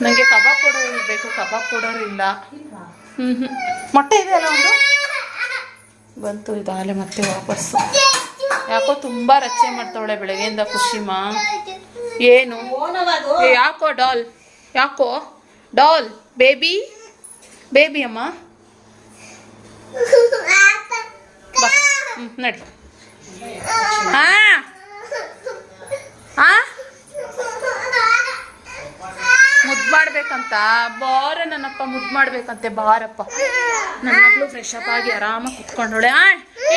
ನನಗೆ ಕಬಾಬ್ ಪೌಡರ್ ಇರಬೇಕು, ಕಬಾಬ್ ಪೌಡರ್ ಇಲ್ಲ. ಮೊಟ್ಟೆ ಇದೆ ಅಲ್ಲ ಒಂದು ಬಂತು, ಇದು ಆಲೆ ಮತ್ತೆ ವಾಪಸ್ಸು. ಯಾಕೋ ತುಂಬ ರಚನೆ ಮಾಡ್ತಾವಳೆ ಬೆಳಗ್ಗೆಯಿಂದ ಖುಷಿಮ. ಏನು ಯಾಕೋ ಯಾಕೋ ಡಾಲ್ ಬೇಬಿ ಅಮ್ಮ ಬಾ. ನಡಿ. ಮುದ್ದು ಮಾಡ್ಬೇಕಂತ ಬಾರ ನನ್ನಪ್ಪ, ಮುದ್ದು ಮಾಡ್ಬೇಕಂತೆ ಬಾರಪ್ಪ. ನನ್ನ ಮಗಳು ಫ್ರೆಶ್ ಅಪ್ ಆಗಿ ಆರಾಮಾಗಿ ಕುತ್ಕೊಂಡೋಳೆ.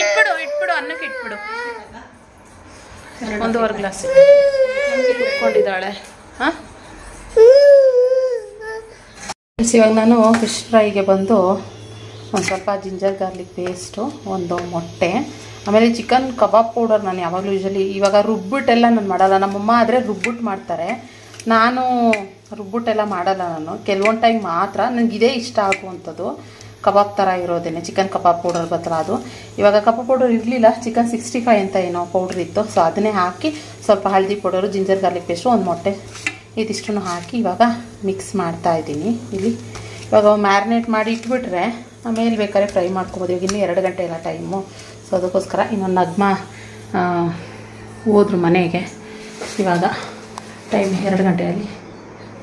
ಇಟ್ಬಿಡು ಅನ್ನಕ್ಕೆ ಇಟ್ಬಿಡು. 1.5 ಗ್ಲಾಸ್ ಕುತ್ಕೊಂಡಿದ್ದಾಳೆ. ಇವಾಗ ನಾನು ಫಿಶ್ ಫ್ರೈಗೆ ಬಂದು ಒಂದು ಸ್ವಲ್ಪ ಜಿಂಜರ್ ಗಾರ್ಲಿಕ್ ಪೇಸ್ಟು, ಒಂದು ಮೊಟ್ಟೆ, ಆಮೇಲೆ ಚಿಕನ್ ಕಬಾಬ್ ಪೌಡರ್. ನಾನು ಯಾವಾಗಲೂ ಯೂಶಲಿ ಇವಾಗ ರುಬ್ಬಿಟ್ಟೆಲ್ಲ ನಾನು ಮಾಡಲ್ಲ. ನಮ್ಮಮ್ಮ ಆದರೆ ರುಬ್ಬಿಟ್ಟು ಮಾಡ್ತಾರೆ, ನಾನು ರುಬ್ಬಿಟ್ಟೆಲ್ಲ ಮಾಡಲ್ಲ. ನಾನು ಕೆಲವೊಂದು ಟೈಮ್ ಮಾತ್ರ. ನನಗಿದೇ ಇಷ್ಟ ಆಗುವಂಥದ್ದು ಕಬಾಬ್ ಥರ ಇರೋದೇನೆ, ಚಿಕನ್ ಕಬಾಬ್ ಪೌಡರ್ ಬರ್ತಲ್ಲ ಅದು. ಇವಾಗ ಕಬಾಬ್ ಪೌಡರ್ ಇರಲಿಲ್ಲ, ಚಿಕನ್ 65 ಅಂತ ಏನೋ ಪೌಡ್ರ್ ಇತ್ತು. ಸೊ ಅದನ್ನೇ ಹಾಕಿ ಸ್ವಲ್ಪ ಹಳದಿ ಪೌಡರು, ಜಿಂಜರ್ ಗಾರ್ಲಿಕ್ ಪೇಸ್ಟು, ಒಂದು ಮೊಟ್ಟೆ, ಇದಿಷ್ಟನ್ನು ಹಾಕಿ ಇವಾಗ ಮಿಕ್ಸ್ ಮಾಡ್ತಾಯಿದ್ದೀನಿ ಇಲ್ಲಿ. ಇವಾಗ ಮ್ಯಾರಿನೇಟ್ ಮಾಡಿ ಇಟ್ಬಿಟ್ರೆ ಆಮೇಲೆ ಬೇಕಾದ್ರೆ ಫ್ರೈ ಮಾಡ್ಕೊಬೋದು. ಇವಾಗ ಇನ್ನೂ 2 ಗಂಟೆ ಇಲ್ಲ ಟೈಮು. ಸೊ ಅದಕ್ಕೋಸ್ಕರ ಇನ್ನೊಂದು ನಗ್ಮ ಹೋದ್ರು ಮನೆಗೆ. ಇವಾಗ ಟೈಮ್ 2 ಗಂಟೆಯಲ್ಲಿ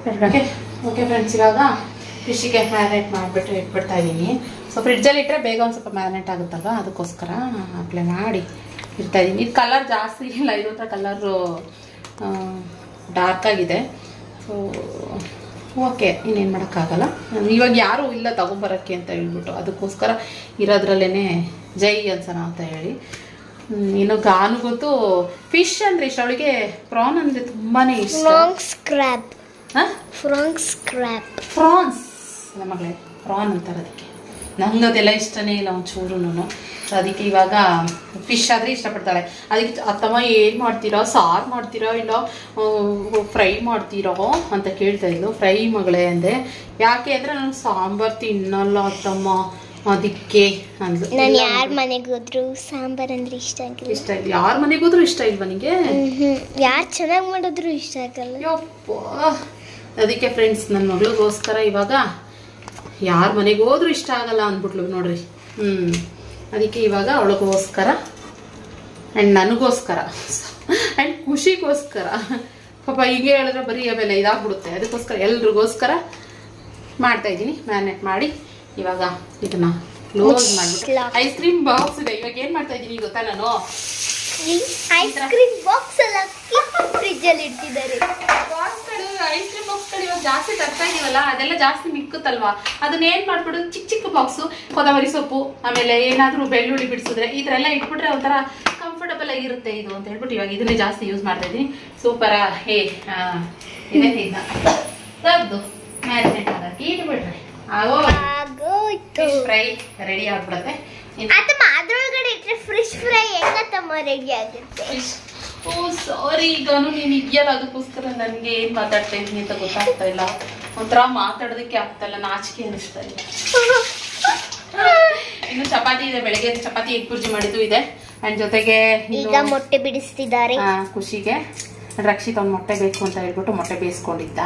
2 ಗಂಟೆ. ಓಕೆ ಫ್ರೆಂಡ್ಸ್, ಇವಾಗ ಫಿಶ್ಶಿಗೆ ಮ್ಯಾರಿನೇಟ್ ಮಾಡಿಬಿಟ್ಟು ಇಟ್ಬಿಡ್ತಾ ಇದ್ದೀನಿ. ಸೊ ಫ್ರಿಡ್ಜಲ್ಲಿ ಇಟ್ಟರೆ ಬೇಗ ಒಂದು ಸ್ವಲ್ಪ ಮ್ಯಾರಿನೇಟ್ ಆಗುತ್ತಲ್ವ, ಅದಕ್ಕೋಸ್ಕರ ಅಪ್ಲೈ ಮಾಡಿ ಇಡ್ತಾಯಿದ್ದೀನಿ. ಇದು ಕಲರ್ ಜಾಸ್ತಿ ಇಲ್ಲ, ಇರೋ ಕಲರು ಡಾರ್ಕ್ ಆಗಿದೆ. ಸೊ ಓಕೆ, ಇನ್ನೇನು ಮಾಡೋಕ್ಕಾಗಲ್ಲ. ಇವಾಗ ಯಾರೂ ಇಲ್ಲ ತಗೊಂಬರೋಕ್ಕೆ ಅಂತ ಹೇಳ್ಬಿಟ್ಟು, ಅದಕ್ಕೋಸ್ಕರ ಇರೋದ್ರಲ್ಲೇ ಜೈ ಅನ್ಸೋಣ ಅಂತ ಹೇಳಿ. ಇನ್ನು ಗಾನು ಗೊತ್ತು ಫಿಶ್ ಅಂದರೆ ಇಷ್ಟ, ಅವಳಿಗೆ ಪ್ರಾನ್ ಅಂದರೆ ತುಂಬಾ ಇಷ್ಟ. ಫ್ರಾನ್ಸ್ ನಮ್ಮ ಮಗಳೇ ಪ್ರಾನ್ ಅಂತಾರೆ ಅದಕ್ಕೆ. ನಂಗೆ ಅದೆಲ್ಲ ಇಷ್ಟನೇ ಇಲ್ಲ ಒಂಚೂರು. ಅದಕ್ಕೆ ಇವಾಗ ಫಿಶ್ ಆದರೆ ಇಷ್ಟಪಡ್ತಾಳೆ. ಅದಕ್ಕೆ ಅತ್ತಮ್ಮ ಏನು ಮಾಡ್ತೀರಾ, ಸಾರು ಮಾಡ್ತೀರಾ ಇಲ್ಲ ಫ್ರೈ ಮಾಡ್ತೀರೋ ಅಂತ ಕೇಳ್ತಾ ಇದ್ಲು. ಫ್ರೈ ಮಗಳೇ ಅಂದೆ. ಯಾಕೆ ಅಂದರೆ ನಾನು ಸಾಂಬಾರು ತಿನ್ನಲ್ಲ ಅತ್ತಮ್ಮ, ಅದಕ್ಕೆ ಅಂದ್ಲು. ನಾನು ಯಾರ ಮನೆಗೆ ಹೋದ್ರು ಸಾಂಬಾರ್ ಅಂದ್ರೆ ಇಷ್ಟ ಆಗಿಲ್ಲ. ಇಷ್ಟ ಇಲ್ಲ? ಯಾರ ಮನೆಗೆ ಹೋದ್ರು ಇಷ್ಟ ಇಲ್ವಾ ನಿನಗೆ? ಯಾರು ಚೆನ್ನಾಗಿ ಮಾಡಿದ್ರು ಇಷ್ಟ ಆಗಲ್ಲ. ಯಪ್ಪ, ಅದಕ್ಕೆ ಫ್ರೆಂಡ್ಸ್ ನನ್ನ ಮಗಳಿಗೋಸ್ಕರ ಇವಾಗ ಯಾರ ಮನೆಗೆ ಹೋದ್ರೂ ಇಷ್ಟ ಆಗಲ್ಲ ಅಂದ್ಬಿಟ್ಲು ನೋಡ್ರಿ. ಅದಕ್ಕೆ ಇವಾಗ ಅವಳಿಗೋಸ್ಕರ ಆ್ಯಂಡ್ ನನಗೋಸ್ಕರ ಆ್ಯಂಡ್ ಖುಷಿಗೋಸ್ಕರ, ಪಾಪ ಹೀಗೆ ಹೇಳಿದ್ರೆ ಬರೀ ಆಮೇಲೆ ಇದಾಗ್ಬಿಡುತ್ತೆ. ಅದಕ್ಕೋಸ್ಕರ ಎಲ್ರಿಗೋಸ್ಕರ ಮಾಡ್ತಾಯಿದ್ದೀನಿ. ಮ್ಯಾರಿನೇಟ್ ಮಾಡಿ ಇವಾಗ ಇದನ್ನ ಕ್ಲೋಸ್ ಮಾಡಿಬಿಟ್ಟು ಐಸ್ ಕ್ರೀಮ್ ಬಾಕ್ಸ್ ಇದೆ. ಇವಾಗ ಏನು ಮಾಡ್ತಾ ಇದ್ದೀನಿ ಗೊತ್ತಾ, ನಾನು ಐಸ್ ಕ್ರೀಮ್ ಬಾಕ್ಸ್ ಎಲ್ಲ ಫ್ರಿಜ್ ಅಲ್ಲಿ ಇಟ್ಟಿದ್ದಾರೆ. ಐಸ್ ಕ್ರೀಮ್ ಬಾಕ್ಸ್ಗಳು ಇವಾಗ ಜಾಸ್ತಿ ತರ್ತಾ ಇದೀವಲ್ಲ, ಅದೆಲ್ಲ ಜಾಸ್ತಿ ಮಿಕ್ಕುತ್ತಲ್ವಾ, ಅದನ್ನ ಏನ್ ಮಾಡ್ಬಿಡು ಚಿಕ್ಕ ಬಾಕ್ಸು, ಕೊತ್ತಂಬರಿ ಸೊಪ್ಪು, ಆಮೇಲೆ ಏನಾದ್ರೂ ಬೆಳ್ಳುಳ್ಳಿ ಬಿಡಿಸಿದ್ರೆ ಈ ತರ ಎಲ್ಲ ಇಟ್ಬಿಟ್ರೆ ಒಂಥರ ಕಂಫರ್ಟಬಲ್ ಆಗಿರುತ್ತೆ ಇದು ಅಂತ ಹೇಳ್ಬಿಟ್ಟು ಇವಾಗ ಇದನ್ನೇ ಜಾಸ್ತಿ ಯೂಸ್ ಮಾಡ್ತಾ ಇದ್ದೀನಿ. ಸೂಪರ ತೆಗ್ದು ಮ್ಯಾರಿನೇಟ್ ಆಗಕ್ಕೆ ಇಟ್ಬಿಟ್ರೆ ಫ್ರೈ ರೆಡಿ ಆಗ್ಬಿಡುತ್ತೆ. ಅದ್ರೊಳಗಡೆ ಇಟ್ಟರೆ ಫಿಶ್ ಫ್ರೈ ಹೆಂಗತ್ತಮ್ಮ ರೆಡಿ ಆಗುತ್ತೆ. ಓ ಸಾರಿ, ಈಗಾನು ನೀನು ಇದೆಯಲ್ಲ ಅದಕ್ಕೋಸ್ಕರ ನನಗೆ ಏನು ಮಾತಾಡ್ತಾ ಇದ್ದೀನಿ ಅಂತ ಗೊತ್ತಾಗ್ತಾ ಇಲ್ಲ. ಒಂಥರ ಮಾತಾಡೋದಕ್ಕೆ ಆಗ್ತಾ ಇಲ್ಲ, ನಾಚಿಕೆ ಅನಿಸ್ತಾ ಇಲ್ಲ. ಇನ್ನು ಚಪಾತಿ ಇದೆ, ಬೆಳಗ್ಗೆ ಚಪಾತಿ ಎಗ್ ಬುರ್ಜಿ ಮಾಡಿದ್ದು ಇದೆ. ಅಂಡ್ ಜೊತೆಗೆ ಈಗ ಮೊಟ್ಟೆ ಬಿಡಿಸ್ತಿದ್ದಾರೆ ಖುಷಿಗೆ. ರಕ್ಷಿತ್ ಒಂದು ಮೊಟ್ಟೆ ಬೇಕು ಅಂತ ಹೇಳ್ಬಿಟ್ಟು ಮೊಟ್ಟೆ ಬೇಯಿಸ್ಕೊಂಡಿದ್ದ,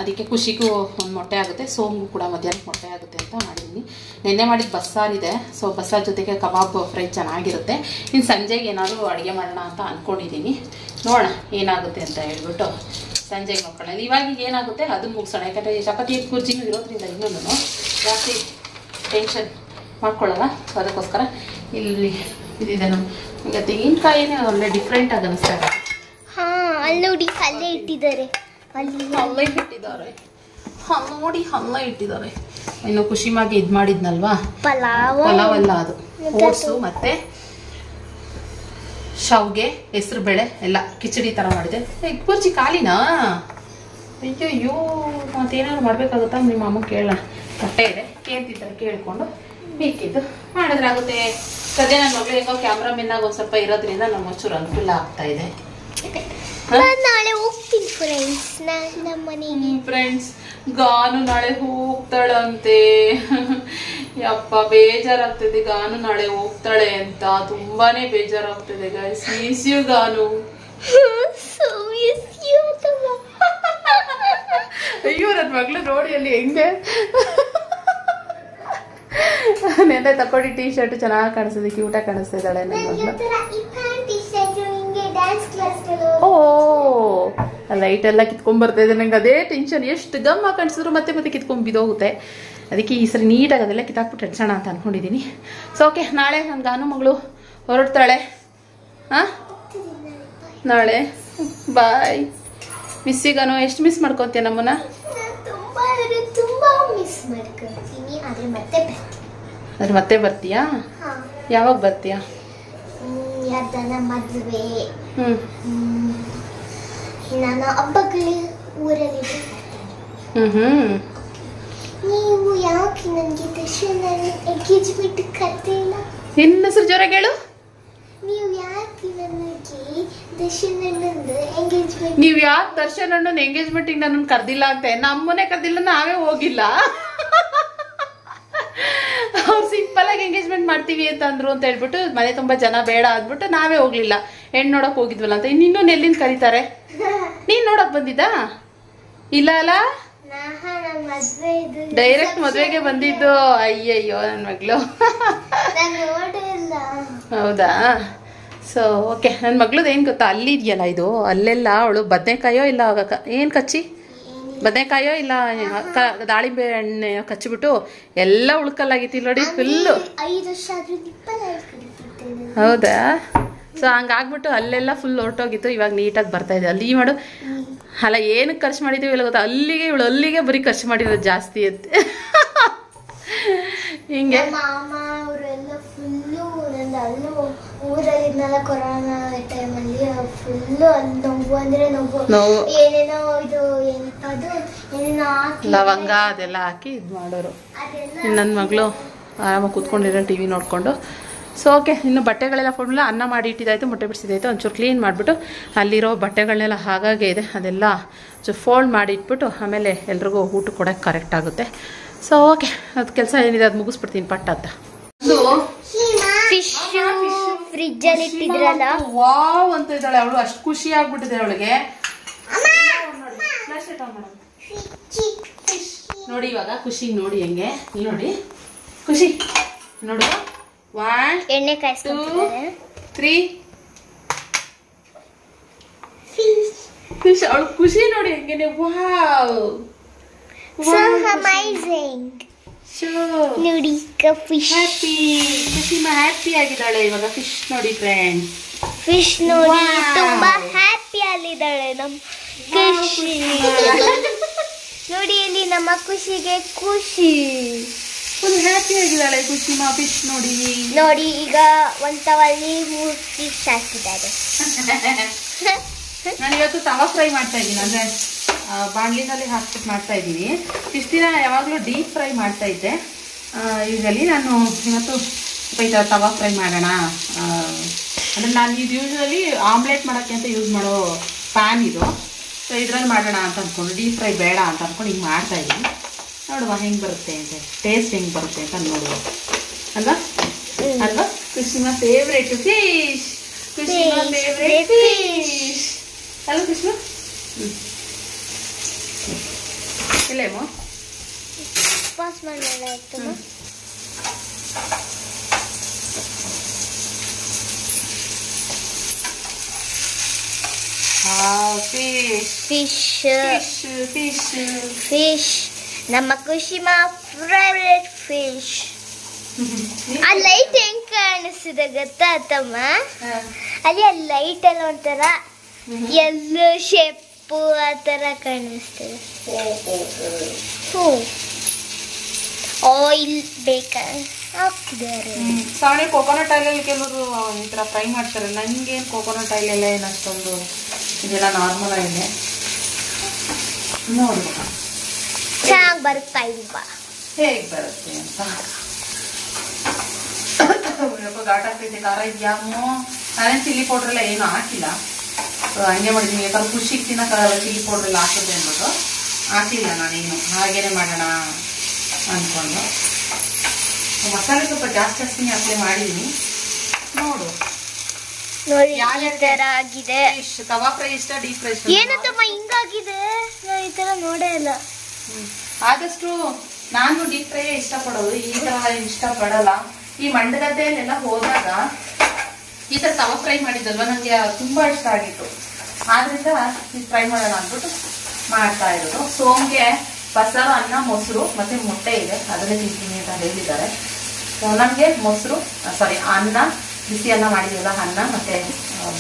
ಅದಕ್ಕೆ ಖುಷಿಗೂ ಒಂದು ಮೊಟ್ಟೆ ಆಗುತ್ತೆ, ಸೋಮ್ಗೂ ಕೂಡ ಮಧ್ಯಾಹ್ನಕ್ಕೆ ಮೊಟ್ಟೆ ಆಗುತ್ತೆ ಅಂತ ಮಾಡಿದ್ದೀನಿ. ನೆನ್ನೆ ಮಾಡಿದ ಬಸ್ಸಾರಿದೆ. ಸೊ ಬಸ್ಸಾರ್ ಜೊತೆಗೆ ಕಬಾಬ್ ಫ್ರೈ ಚೆನ್ನಾಗಿರುತ್ತೆ. ಇನ್ನು ಸಂಜೆಗೆ ಏನಾದರೂ ಅಡುಗೆ ಮಾಡೋಣ ಅಂತ ಅಂದ್ಕೊಂಡಿದ್ದೀನಿ. ನೋಡೋಣ ಏನಾಗುತ್ತೆ ಅಂತ ಹೇಳ್ಬಿಟ್ಟು ಸಂಜೆಗೆ ನೋಡ್ಕೊಳ್ಳೋಣ. ಇವಾಗ ಏನಾಗುತ್ತೆ ಅದನ್ನು ಮುಗಿಸೋಣ. ಯಾಕಂದರೆ ಚಪಾತಿ ಕುರ್ಜಿನೂ ಇರೋದ್ರಿಂದ ಇನ್ನೂ ಜಾಸ್ತಿ ಟೆನ್ಷನ್ ಮಾಡ್ಕೊಳ್ಳೋಣ. ಸೊ ಅದಕ್ಕೋಸ್ಕರ ಇಲ್ಲಿ ಇದಿದೆ ನಮಗೆ ತೆಂಗಿನಕಾಯಿನೇ ಒಳ್ಳೆ ಡಿಫ್ರೆಂಟ್ ಆಗಿ ಅನಿಸ್ತಾ ಇದೆ. ನೋಡಿ ಅಲ್ಲೇ ಇಟ್ಟಿದ್ದಾರೆ, ಅಲ್ಲೇ ಇಟ್ಟಿದ್ದಾರೆ, ನೋಡಿ ಅಲ್ಲೇ ಇಟ್ಟಿದ್ದಾರೆ. ಇನ್ನು ಖುಷಿಮಾಗಿ ಇದು ಮಾಡಿದ್ನಲ್ವಾ ಪಲಾವ್ ಎಲ್ಲ, ಅದು ಓಟ್ಸು ಮತ್ತೆ ಶಾವ್ಗೆ, ಹೆಸರು ಬೇಳೆ ಎಲ್ಲ ಕಿಚಡಿ ಥರ ಮಾಡಿದೆ. ಎಗ್ ಬುರ್ಜಿ ಖಾಲಿನಾ? ಅಯ್ಯೋ ಮತ್ತೇನಾದ್ರು ಮಾಡಬೇಕಾಗುತ್ತಾ ನಿಮ್ಮ ಅಮ್ಮ ಕೇಳೋಣ. ಬಟ್ಟೆ ಇದೆ, ಕೇಳ್ತಿದ್ದಾರೆ ಕೇಳಿಕೊಂಡು ಬೇಕಿದ್ದು ಮಾಡಿದ್ರಾಗುತ್ತೆ. ಸದ್ಯ ನನ್ನ ಮಗಳು ಹೆಂಗೋ ಕ್ಯಾಮ್ರಾಮನ್ನಾಗ ಒಂದು ಸ್ವಲ್ಪ ಇರೋದ್ರಿಂದ ನಮ್ಮ ಒಂಚೂರು ಅನುಕೂಲ ಆಗ್ತಾ ಇದೆ. ನಾಳೆ ಹೋಗ್ತೀನಿ ಫ್ರೆಂಡ್ಸ್ ನಮ್ಮ ಮನೆಗೆ. ಫ್ರೆಂಡ್ಸ್, ಗಾನು ನಾಳೆ ಹೋಗ್ತಾಳಂತೆ. ಯಪ್ಪ ಬೇಜಾರಾಗ್ತದೆ, ಗಾನು ನಾಳೆ ಹೋಗ್ತಾಳೆ ಅಂತ ತುಂಬಾನೇ ಬೇಜಾರಾಗ್ತದೆ ಗೈಸ್. Miss you Ganu. ಅಯ್ಯೋ ನನ್ನ ಮಗಳು ನೋಡಿ ಅಲ್ಲಿ ಹೆಂಗೆ ನೆನ್ನೆ ತಕ್ಕೊಡಿ ಟೀ ಶರ್ಟ್ ಚೆನ್ನಾಗಿ ಕಾಣಿಸ್ತದೆ, ಕ್ಯೂಟಾಗಿ ಕಾಣಿಸ್ತಾ ಇದ್ದಾಳೆ ನನ್ನ ಮಗಳು. ಓ ಲೈಟ್ ಎಲ್ಲ ಕಿತ್ಕೊಂಡ್ ಬರ್ತಾ ಇದೆ ನಂಗೆ, ಅದೇ ಟೆನ್ಷನ್. ಎಷ್ಟು ಗಮ್ಮ ಕಾಣಿಸಿದ್ರು ಮತ್ತೆ ಮತ್ತೆ ಕಿತ್ಕೊಂಡ್ ಬಿದ್ದೋಗುತ್ತೆ. ಅದಕ್ಕೆ ಈ ಸರಿ ನೀಟಾಗಿ ಅದೆಲ್ಲ ಕಿತ್ತಾಕ್ಬಿಟ್ಟು ಎಡ್ಸೋಣ ಅಂತ ಅನ್ಕೊಂಡಿದ್ದೀನಿ. ಸೊ ಓಕೆ, ನಾಳೆ ನನ್ನ ಗಾನು ಮಗಳು ಹೊರಡ್ತಾಳೆ. ನಾಳೆ ಬಾಯ್. ಮಿಸ್ಸಿಗಾನು ಎಷ್ಟು ಮಿಸ್ ಮಾಡ್ಕೊತೀಯ ನಮ್ಮನ್ನ? ತುಂಬಾ ಮಿಸ್ ಮಾಡ್ಕೊತೀನಿ. ಅದ್ರ ಮತ್ತೆ ಬರ್ತೀಯಾ? ಯಾವಾಗ ಬರ್ತೀಯಾ? ಯಾರ್ದನ ಮದುವೆ, ನಾನು ಹಬ್ಬಗಳು ಊರಲ್ಲಿ ಬರ್ತೀನಿ. ನೀವು ಯಾಕೆ ನನಗೆ ದರ್ಶನ ಎಂಗೇಜ್ಮೆಂಟ್ ಕರ್ತಿಲ್ಲ? ನಿನ್ನ ಹೆಸರು ಜೋರಾಗಿ ಹೇಳು. ನೀವು ಯಾಕೆ ನನಗೆ ದರ್ಶನ ಎಂಗೇಜ್ಮೆಂಟ್ ನೀವು ಯಾಕೆ ದರ್ಶನ್ ಅಣ್ಣನ ಎಂಗೇಜ್ಮೆಂಟಿಗೆ ನನ್ನನ್ನು ಕರ್ದಿಲ್ಲ ಅಂತೆ? ನಮ್ಮನೆ ಕರ್ದಿಲ್ಲ, ನಾವೇ ಹೋಗಿಲ್ಲ. ಅವ್ರು ಸಿಂಪಲ್ ಆಗಿ ಎಂಗೇಜ್ಮೆಂಟ್ ಮಾಡ್ತೀವಿ ಅಂತ ಅಂದ್ರು ಅಂತ ಹೇಳ್ಬಿಟ್ಟು ಮನೆ ತುಂಬಾ ಜನ ಬೇಡ ಅಂದ್ಬಿಟ್ಟು ನಾವೇ ಹೋಗ್ಲಿಲ್ಲ. ಹೆಣ್ಣು ನೋಡಕ್ ಹೋಗಿದ್ವಲ್ಲ ಅಂತ. ಇನ್ನೂ ಎಲ್ಲಿಂದ ಕರೀತಾರೆ? ನೀನ್ ನೋಡಕ್ ಬಂದಿದ್ದ? ಇಲ್ಲ ಅಲ್ಲ, ಡೈರೆಕ್ಟ್ ಮದ್ವೆಗೆ ಬಂದಿದ್ದು. ಅಯ್ಯಯ್ಯೋ ನನ್ನ ಮಗಳು. ಹೌದಾ? ಸೊ ಓಕೆ, ನನ್ನ ಮಗಳದ್ದು ಏನು ಗೊತ್ತಾ, ಅಲ್ಲಿ ಇದೆಯಲ್ಲ ಇದು, ಅಲ್ಲೆಲ್ಲ ಅವಳು ಬದನೆಕಾಯೋ ಇಲ್ಲ ಏನು ಕಚ್ಚಿ ಬದನೆಕಾಯೋ ಇಲ್ಲ ದಾಳಿಂಬೆ ಎಣ್ಣೆ ಕಚ್ಚಿಬಿಟ್ಟು ಎಲ್ಲ ಉಳ್ಕಲ್ಲಾಗಿತ್ತು ನೋಡಿ ಫುಲ್ಲು. ಹೌದಾ? ಸೊ ಹಂಗಾಗ್ಬಿಟ್ಟು ಅಲ್ಲೆಲ್ಲ ಫುಲ್ ಹೊರಟೋಗಿತ್ತು. ಇವಾಗ ನೀಟಾಗಿ ಬರ್ತಾ ಇದೆ. ಅಲ್ಲಿ ಮಾಡು ಅಲ್ಲ, ಏನಕ್ಕೆ ಖರ್ಚು ಮಾಡಿದ್ದೀವಿ ಇಲ್ಲ ಗೊತ್ತಾ, ಅಲ್ಲಿಗೆ ಇವಳು ಅಲ್ಲಿಗೆ ಬರೀ ಖರ್ಚು ಮಾಡಿರೋದು ಜಾಸ್ತಿ ಅಂತೆ. ಹಿಂಗೆ ಮಾಮ ಅವರೆಲ್ಲ ಫುಲ್ಲು ಅಲ್ಲೂ ಊರಲ್ಲಿದ್ನಲ್ಲ ಕೊರೋನಾ ಟೈಮಲ್ಲಿ ಫುಲ್ಲು ನೋವು ಅಂದ್ರೆ ನೋವು ಏನೇನೋ ಇದು ಅದು ಏನೇನೋ ಹಾಕಿ ಲವಂಗ ಅದೆಲ್ಲ ಹಾಕಿ ಇದು ಮಾಡೋರು. ನನ್ನ ಮಗಳು ಆರಾಮಾಗಿ ಕೂತ್ಕೊಂಡಿರೋ ಟಿ ವಿ ನೋಡಿಕೊಂಡು. ಸೊ ಓಕೆ, ಇನ್ನು ಬಟ್ಟೆಗಳೆಲ್ಲ ಫುಲ್ ಅನ್ನ ಮಾಡಿ ಇಟ್ಟಿದ್ದಾಯಿತು, ಮೊಟ್ಟೆ ಬಿಡಿಸಿದಾಯಿತು. ಒಂಚೂರು ಕ್ಲೀನ್ ಮಾಡಿಬಿಟ್ಟು ಅಲ್ಲಿರೋ ಬಟ್ಟೆಗಳನ್ನೆಲ್ಲ ಹಾಗಾಗೆ ಇದೆ ಅದೆಲ್ಲ ಒಂಚೂರು ಫೋಲ್ಡ್ ಮಾಡಿ ಇಟ್ಬಿಟ್ಟು ಆಮೇಲೆ ಎಲ್ರಿಗೂ ಊಟ ಕೊಡೋಕ್ಕೆ ಕರೆಕ್ಟ್ ಆಗುತ್ತೆ. ಸೊ ಓಕೆ, ಅದು ಕೆಲಸ ಏನಿದೆ ಅದು ಮುಗಿಸ್ಬಿಡ್ತೀನಿ ಪಟ್ಟ ಅಂತ. ಫಿಶ್ ಫ್ರಿಜ್ಜಲ್ಲಿ ಇಟ್ಟಿದ್ರಲ್ಲ, ವಾವ್ ಅಂತ ಇದ್ದಾಳೆ ಅವಳು. ಅಷ್ಟು ಖುಷಿ ಆಗ್ಬಿಟ್ಟಿದೆ ಅವಳಿಗೆ. ನೋಡಿ ಇವಾಗ ಖುಷಿ ನೋಡಿ ಹೆಂಗೆ ನೋಡಿ ಖುಷಿ ನೋಡು. 1 ಎಣ್ಣೆ 2 ಕಾಯಿಸ್ಕೊತಿದ್ದಾರೆ. 3 ಫಿಶ್. ಅವಳು ಖುಷಿ ನೋಡಿ ಹೆಂಗೆ. Wow So amazing. ನೋಡಿ ಫಿಶ್ ಹ್ಯಾಪಿ. ಖುಷಿ ಹ್ಯಾಪಿ ಆಗಿದ್ದಾಳೆ ಇವಾಗ. ಫಿಶ್ ನೋಡಿ ಫ್ರೆಂಡ್ಸ್, ಫಿಶ್ ನೋಡಿ ತುಂಬಾ ಹ್ಯಾಪಿ ಆಗಿದ್ದಾಳೆ ನಮ್ಮ ಖುಷಿ. ನೋಡಿ ಇಲ್ಲಿ ನಮ್ಮ ಖುಷಿಗೆ ಖುಷಿ ಫುಲ್ ಹ್ಯಾಪಿ ಆಗಿದ್ದಾಳೆ ಖುಷಿ ಮಾ. ಫಿಶ್ ನೋಡಿ ನೋಡಿ ಈಗ ಒಂದು ತವಲ್ಲಿ 3 ಫಿಶ್ ಹಾಕಿದ್ದಾರೆ. ನಾನು ಇವತ್ತು ತವಾ ಫ್ರೈ ಮಾಡ್ತಾ ಇದ್ದೀನಿ, ಅಂದರೆ ಬಾಣಲಿನಲ್ಲಿ ಹಾಕ್ಬಿಟ್ಟು ಮಾಡ್ತಾ ಇದ್ದೀನಿ. ಇಷ್ಟು ದಿನ ಯಾವಾಗಲೂ ಡೀಪ್ ಫ್ರೈ ಮಾಡ್ತಾ ಇದ್ದೆ. ಯೂಶಲಿ ನಾನು ಇವತ್ತು ಸ್ವಲ್ಪ ಈ ಥರ ತವಾ ಫ್ರೈ ಮಾಡೋಣ. ಅಂದರೆ ನಾನು ಇದು ಯೂಶ್ವಲಿ ಆಮ್ಲೆಟ್ ಮಾಡೋಕ್ಕೆ ಅಂತ ಯೂಸ್ ಮಾಡೋ ಪ್ಯಾನ್ ಇದು. ಸೊ ಇದ್ರಲ್ಲಿ ಮಾಡೋಣ ಅಂತ ಅಂದ್ಕೊಂಡು, ಡೀಪ್ ಫ್ರೈ ಬೇಡ ಅಂತ ಅಂದ್ಕೊಂಡು ಹಿಂಗೆ ಮಾಡ್ತಾಯಿದ್ದೀನಿ. ನೋಡುವ ಹೆಂಗೆ ಬರುತ್ತೆ ಅಂತ, ಟೇಸ್ಟ್ ಹೆಂಗೆ ಬರುತ್ತೆ ಅಂತ ನೋಡುವ ಅಲ್ವಾ ಅಲ್ವಾ. Krishna favourite fish, Krishna favourite fish ಅಲ್ವಾ ಕೃಷ್ಣ? ಇಲ್ಲೇಮೋ ಪಾಸ್ ಮಾಡಲ್ಲ ಆಯ್ತು. ಫಿಶ್ ಫಿಶ್ ಫಿಶ್ ಫಿಶ್ ನಮ್ಮ ಖುಷಿ ಮಾ ಫೇವ್ರೆಟ್ ಫಿಶ್. ಆ ಲೈಟ್ ಹೆಂಗ್ ಕಾಣಿಸ್ತಿದೆ ಗೊತ್ತಾ ತಮ್ಮ? ಅಲ್ಲಿ ಆ ಲೈಟ್ ಎಲ್ಲ ಒಂಥರ ಎಲ್ಲೋ ಶೇಪು ಆ ಥರ ಕಾಣಿಸ್ತದೆ. ಆಯಿಲ್ ಬೇಕಾ ಹಾಕ್ತಿದ್ದಾರೆ. ಸಾಣೆ ಕೋಕೋನಟ್ ಆಯಿಲಲ್ಲಿ ಕೆಲವರು ಈ ಥರ ಫ್ರೈ ಮಾಡ್ತಾರೆ. ನನಗೇನು ಕೋಕೋನಟ್ ಆಯಿಲ್ ಎಲ್ಲ ಏನು ಅಷ್ಟೊಂದು ಇದೆಲ್ಲ ನಾರ್ಮಲ್ ಆಯಿಲೆ. ನೋಡ್ಬೇಕು ಚೆನ್ನಾಗಿ ಬರುತ್ತಾ ಇಲ್ವಾ? ಹೇಗೆ ಬರುತ್ತೆ ಅಂತ. ಸ್ವಲ್ಪ ಘಾಟ್ ಆಗ್ತೈತೆ, ಖಾರ ಇದೆಯಾಮೋ. ನಾನೇನು ಚಿಲ್ಲಿ ಪೌಡ್ರೆಲ್ಲ ಏನು ಹಾಕಿಲ್ಲ, ಸೊ ಹಂಗೆ ಮಾಡಿದ್ದೀನಿ. ಯಾಕಂದ್ರೆ ಖುಷಿಗೆ ತಿನ್ನೋಕ್ಕಾಗಲ್ಲ ಚಿಲ್ಲಿ ಪೌಡ್ರೆಲ್ಲ ಹಾಕಿದೆ ಅಂದ್ಬಿಟ್ಟು ಹಾಕಲಿಲ್ಲ ನಾನೇನು, ಹಾಗೇನೆ ಮಾಡೋಣ ಅಂದ್ಕೊಂಡು. ಮಸಾಲೆ ಸ್ವಲ್ಪ ಜಾಸ್ತಿನೇ ಅಪ್ಲೈ ಮಾಡಿದ್ದೀನಿ. ನೋಡು ನೋಡಿ ಈ ತರ ಆಗಿದೆ. ತವಾ ಫ್ರೈ ಇಷ್ಟ, ಡೀಪ್ ಫ್ರೈ ಇಷ್ಟ? ಏನಂತಮ್ಮ ಹಿಂಗಾಗಿದೆ, ನಾನು ಈ ತರ ನೋಡೇ ಇಲ್ಲ. ಆದಷ್ಟು ನಾನು ಡೀಪ್ ಫ್ರೈ ಇಷ್ಟಪಡೋದು, ಈ ತರ ಇಷ್ಟಪಡಲ್ಲ. ಈ ಮಂಡಗದ್ದೆಯಲ್ಲೆಲ್ಲ ಹೋದಾಗ ಈ ತರ ತವಾ ಫ್ರೈ ಮಾಡಿದ್ದಲ್ವ, ನನಗೆ ತುಂಬಾ ಇಷ್ಟ ಆಗಿತ್ತು. ಆದ್ರಿಂದ ಈ ಫ್ರೈ ಮಾಡೋಣ ಅಂದ್ಬಿಟ್ಟು ಮಾಡ್ತಾ ಇರೋದು. ಸೋಮ್ಗೆ ಬಸ್ಸಾರು, ಅನ್ನ, ಮೊಸರು ಮತ್ತೆ ಮೊಟ್ಟೆ ಇದೆ, ಅದನ್ನೇ ತಿಂತೀನಿ ಅಂತ ಹೇಳಿದ್ದಾರೆ. ನಮಗೆ ಮೊಸರು ಅನ್ನ, ಬಿಸಿ ಅನ್ನ ಮಾಡಿದೀವಲ್ಲ, ಅನ್ನ ಮತ್ತೆ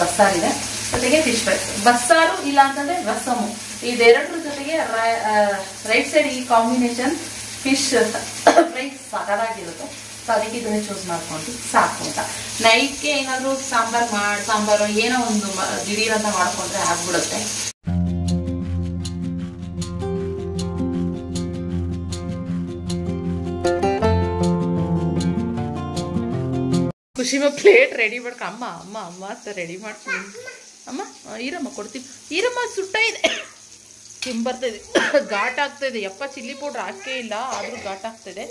ಬಸ್ಸಾರಿದೆ, ಜೊತೆಗೆ ಫಿಶ್ ಫ್ರೈ. ಬಸ್ಸಾರು ಇಲ್ಲ ಅಂತಂದ್ರೆ ರಸಮು, ಇದೆರಡರ ಜೊತೆಗೆ ರೈಟ್ ಸೈಡ್ ಈ ಕಾಂಬಿನೇಷನ್ ಫಿಶ್ ಫ್ರೈ ಸಕಲಾಗಿರುತ್ತೆ. ಸೊ ಅದಕ್ಕೆ ಇದನ್ನೇ ಚೂಸ್ ಮಾಡ್ಕೊಂಡು ಸಾಕು ಅಂತ. ನೈಟ್ಗೆ ಏನಾದರೂ ಸಾಂಬಾರು ಏನೋ ಒಂದು ದಿಢೀರ್ ಅಂತ ಮಾಡ್ಕೊಂಡ್ರೆ ಆಗ್ಬಿಡುತ್ತೆ. ಖುಷಿಮ ಪ್ಲೇಟ್ ರೆಡಿ ಮಾಡ್ಕ. ಅಮ್ಮ ಅಮ್ಮ ಅಮ್ಮ ಅಂತ ರೆಡಿ ಮಾಡ್ತೀನಿ. ಅಮ್ಮ ಈರಮ್ಮ ಕೊಡ್ತೀವಿ. ಈರಮ್ಮ ಸುಟ್ಟ ಇದೆ, ಕೆಂಬರ್ತಾಯಿದೆ, ಘಾಟ್ ಆಗ್ತಾಯಿದೆ. ಯಪ್ಪ ಚಿಲ್ಲಿ ಪೌಡ್ರ್ ಹಾಕೇ ಇಲ್ಲ, ಆದರೂ ಘಾಟ್ ಆಗ್ತಾಯಿದೆ.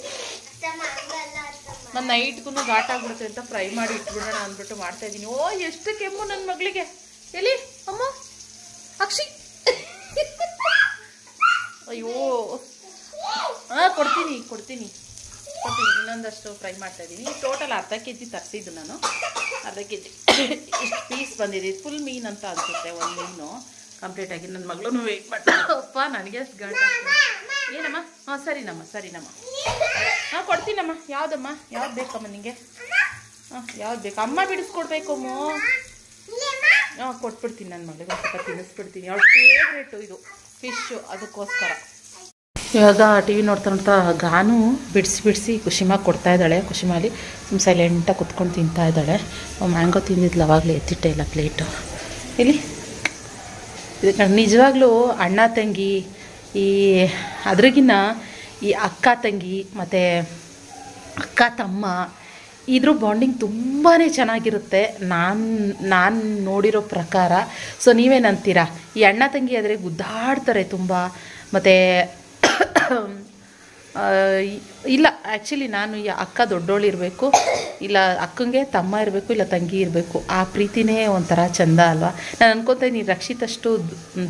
ನಾನು ನೈಟ್ಗೂ ಘಾಟ್ ಆಗ್ಬಿಡುತ್ತೆ ಅಂತ ಫ್ರೈ ಮಾಡಿ ಇಟ್ಬಿಡೋಣ ಅಂದ್ಬಿಟ್ಟು ಮಾಡ್ತಾ ಇದ್ದೀನಿ. ಓ ಎಷ್ಟು ಕೆಮ್ಮು ನನ್ನ ಮಗಳಿಗೆ. ಎಲ್ಲಿ ಅಮ್ಮ ಅಕ್ಷಿ, ಅಯ್ಯೋ ಕೊಡ್ತೀನಿ. ಇನ್ನೊಂದಷ್ಟು ಫ್ರೈ ಮಾಡ್ತಾ ಇದ್ದೀನಿ. ಟೋಟಲ್ ಅರ್ಧ ಕೆಜಿ ತರಿಸಿದ್ದು ನಾನು, ಅರ್ಧ ಕೆಜಿ ಇಷ್ಟು ಪೀಸ್ ಬಂದಿದೆ. ಫುಲ್ ಮೀನು ಅಂತ ಅನಿಸುತ್ತೆ, ಒಂದು ಮೀನು ಕಂಪ್ಲೀಟಾಗಿ. ನನ್ನ ಮಗಳು ವೆಯ್ಟ್ ಮಾಡ್ತಾರಪ್ಪ, ನನಗೆ ಅಷ್ಟು ಘಾಟ್ ಆಗ್ತದೆ. ಏನಮ್ಮ? ಹಾಂ ಸರಿನಮ್ಮ. ಹಾಂ ಕೊಡ್ತೀನಮ್ಮ. ಯಾವುದಮ್ಮ? ಯಾವ್ದು ಬೇಕಮ್ಮ ನಿನಗೆ? ಹಾಂ ಯಾವ್ದು ಬೇಕು? ಅಮ್ಮ ಬಿಡಿಸ್ಕೊಡ್ಬೇಕಮ್ಮ. ಹಾಂ ಕೊಟ್ಬಿಡ್ತೀನಿ ನನ್ನ ಮಗಳಿಗೆ, ಒಂದು ಸ್ವಲ್ಪ ತಿನ್ನಿಸ್ಬಿಡ್ತೀನಿ. ಅವಳ ಫೇವ್ರೇಟು ಇದು ಫಿಶ್ಶು, ಅದಕ್ಕೋಸ್ಕರ. ಇವಾಗ ಟಿ ವಿ ನೋಡ್ತಾ ಗಾನು ಬಿಡಿಸಿ ಖುಷಿಮಾಗಿ ಕೊಡ್ತಾ ಇದ್ದಾಳೆ. ಖುಷಿಮಾಲಿ ತುಂಬ ಸೈಲೆಂಟಾಗಿ ಕುತ್ಕೊಂಡು ತಿಂತಾ ಇದ್ದಾಳೆ. ಮ್ಯಾಂಗೋ ತಿಂದಿದ್ಲು, ಅವಾಗಲೇ ಎತ್ತಿಟ್ಟೆ ಇಲ್ಲ ಪ್ಲೇಟು. ಇಲ್ಲಿ ಇದಕ್ಕೆ ನಿಜವಾಗ್ಲೂ ಅಣ್ಣ ತಂಗಿ, ಈ ಅದ್ರಗಿನ್ನ ಈ ಅಕ್ಕ ತಂಗಿ ಮತ್ತು ಅಕ್ಕ ತಮ್ಮ ಇದ್ರ ಬಾಂಡಿಂಗ್ ತುಂಬಾ ಚೆನ್ನಾಗಿರುತ್ತೆ, ನಾನು ನೋಡಿರೋ ಪ್ರಕಾರ. ಸೊ ನೀವೇನಂತೀರಾ? ಈ ಅಣ್ಣ ತಂಗಿ ಆದರೆ ಗುದ್ದಾಡ್ತಾರೆ ತುಂಬ. ಮತ್ತು ಇಲ್ಲ ಆ್ಯಕ್ಚುಲಿ ನಾನು ಈ ಅಕ್ಕ ದೊಡ್ಡೋಳು ಇರಬೇಕು, ಇಲ್ಲ ಅಕ್ಕಂಗೆ ತಮ್ಮ ಇರಬೇಕು, ಇಲ್ಲ ತಂಗಿ ಇರಬೇಕು. ಆ ಪ್ರೀತಿನೇ ಒಂಥರ ಚೆಂದ ಅಲ್ವಾ? ನಾನು ಅನ್ಕೊತಾ ಇದ್ದೀನಿ, ರಕ್ಷಿತಷ್ಟು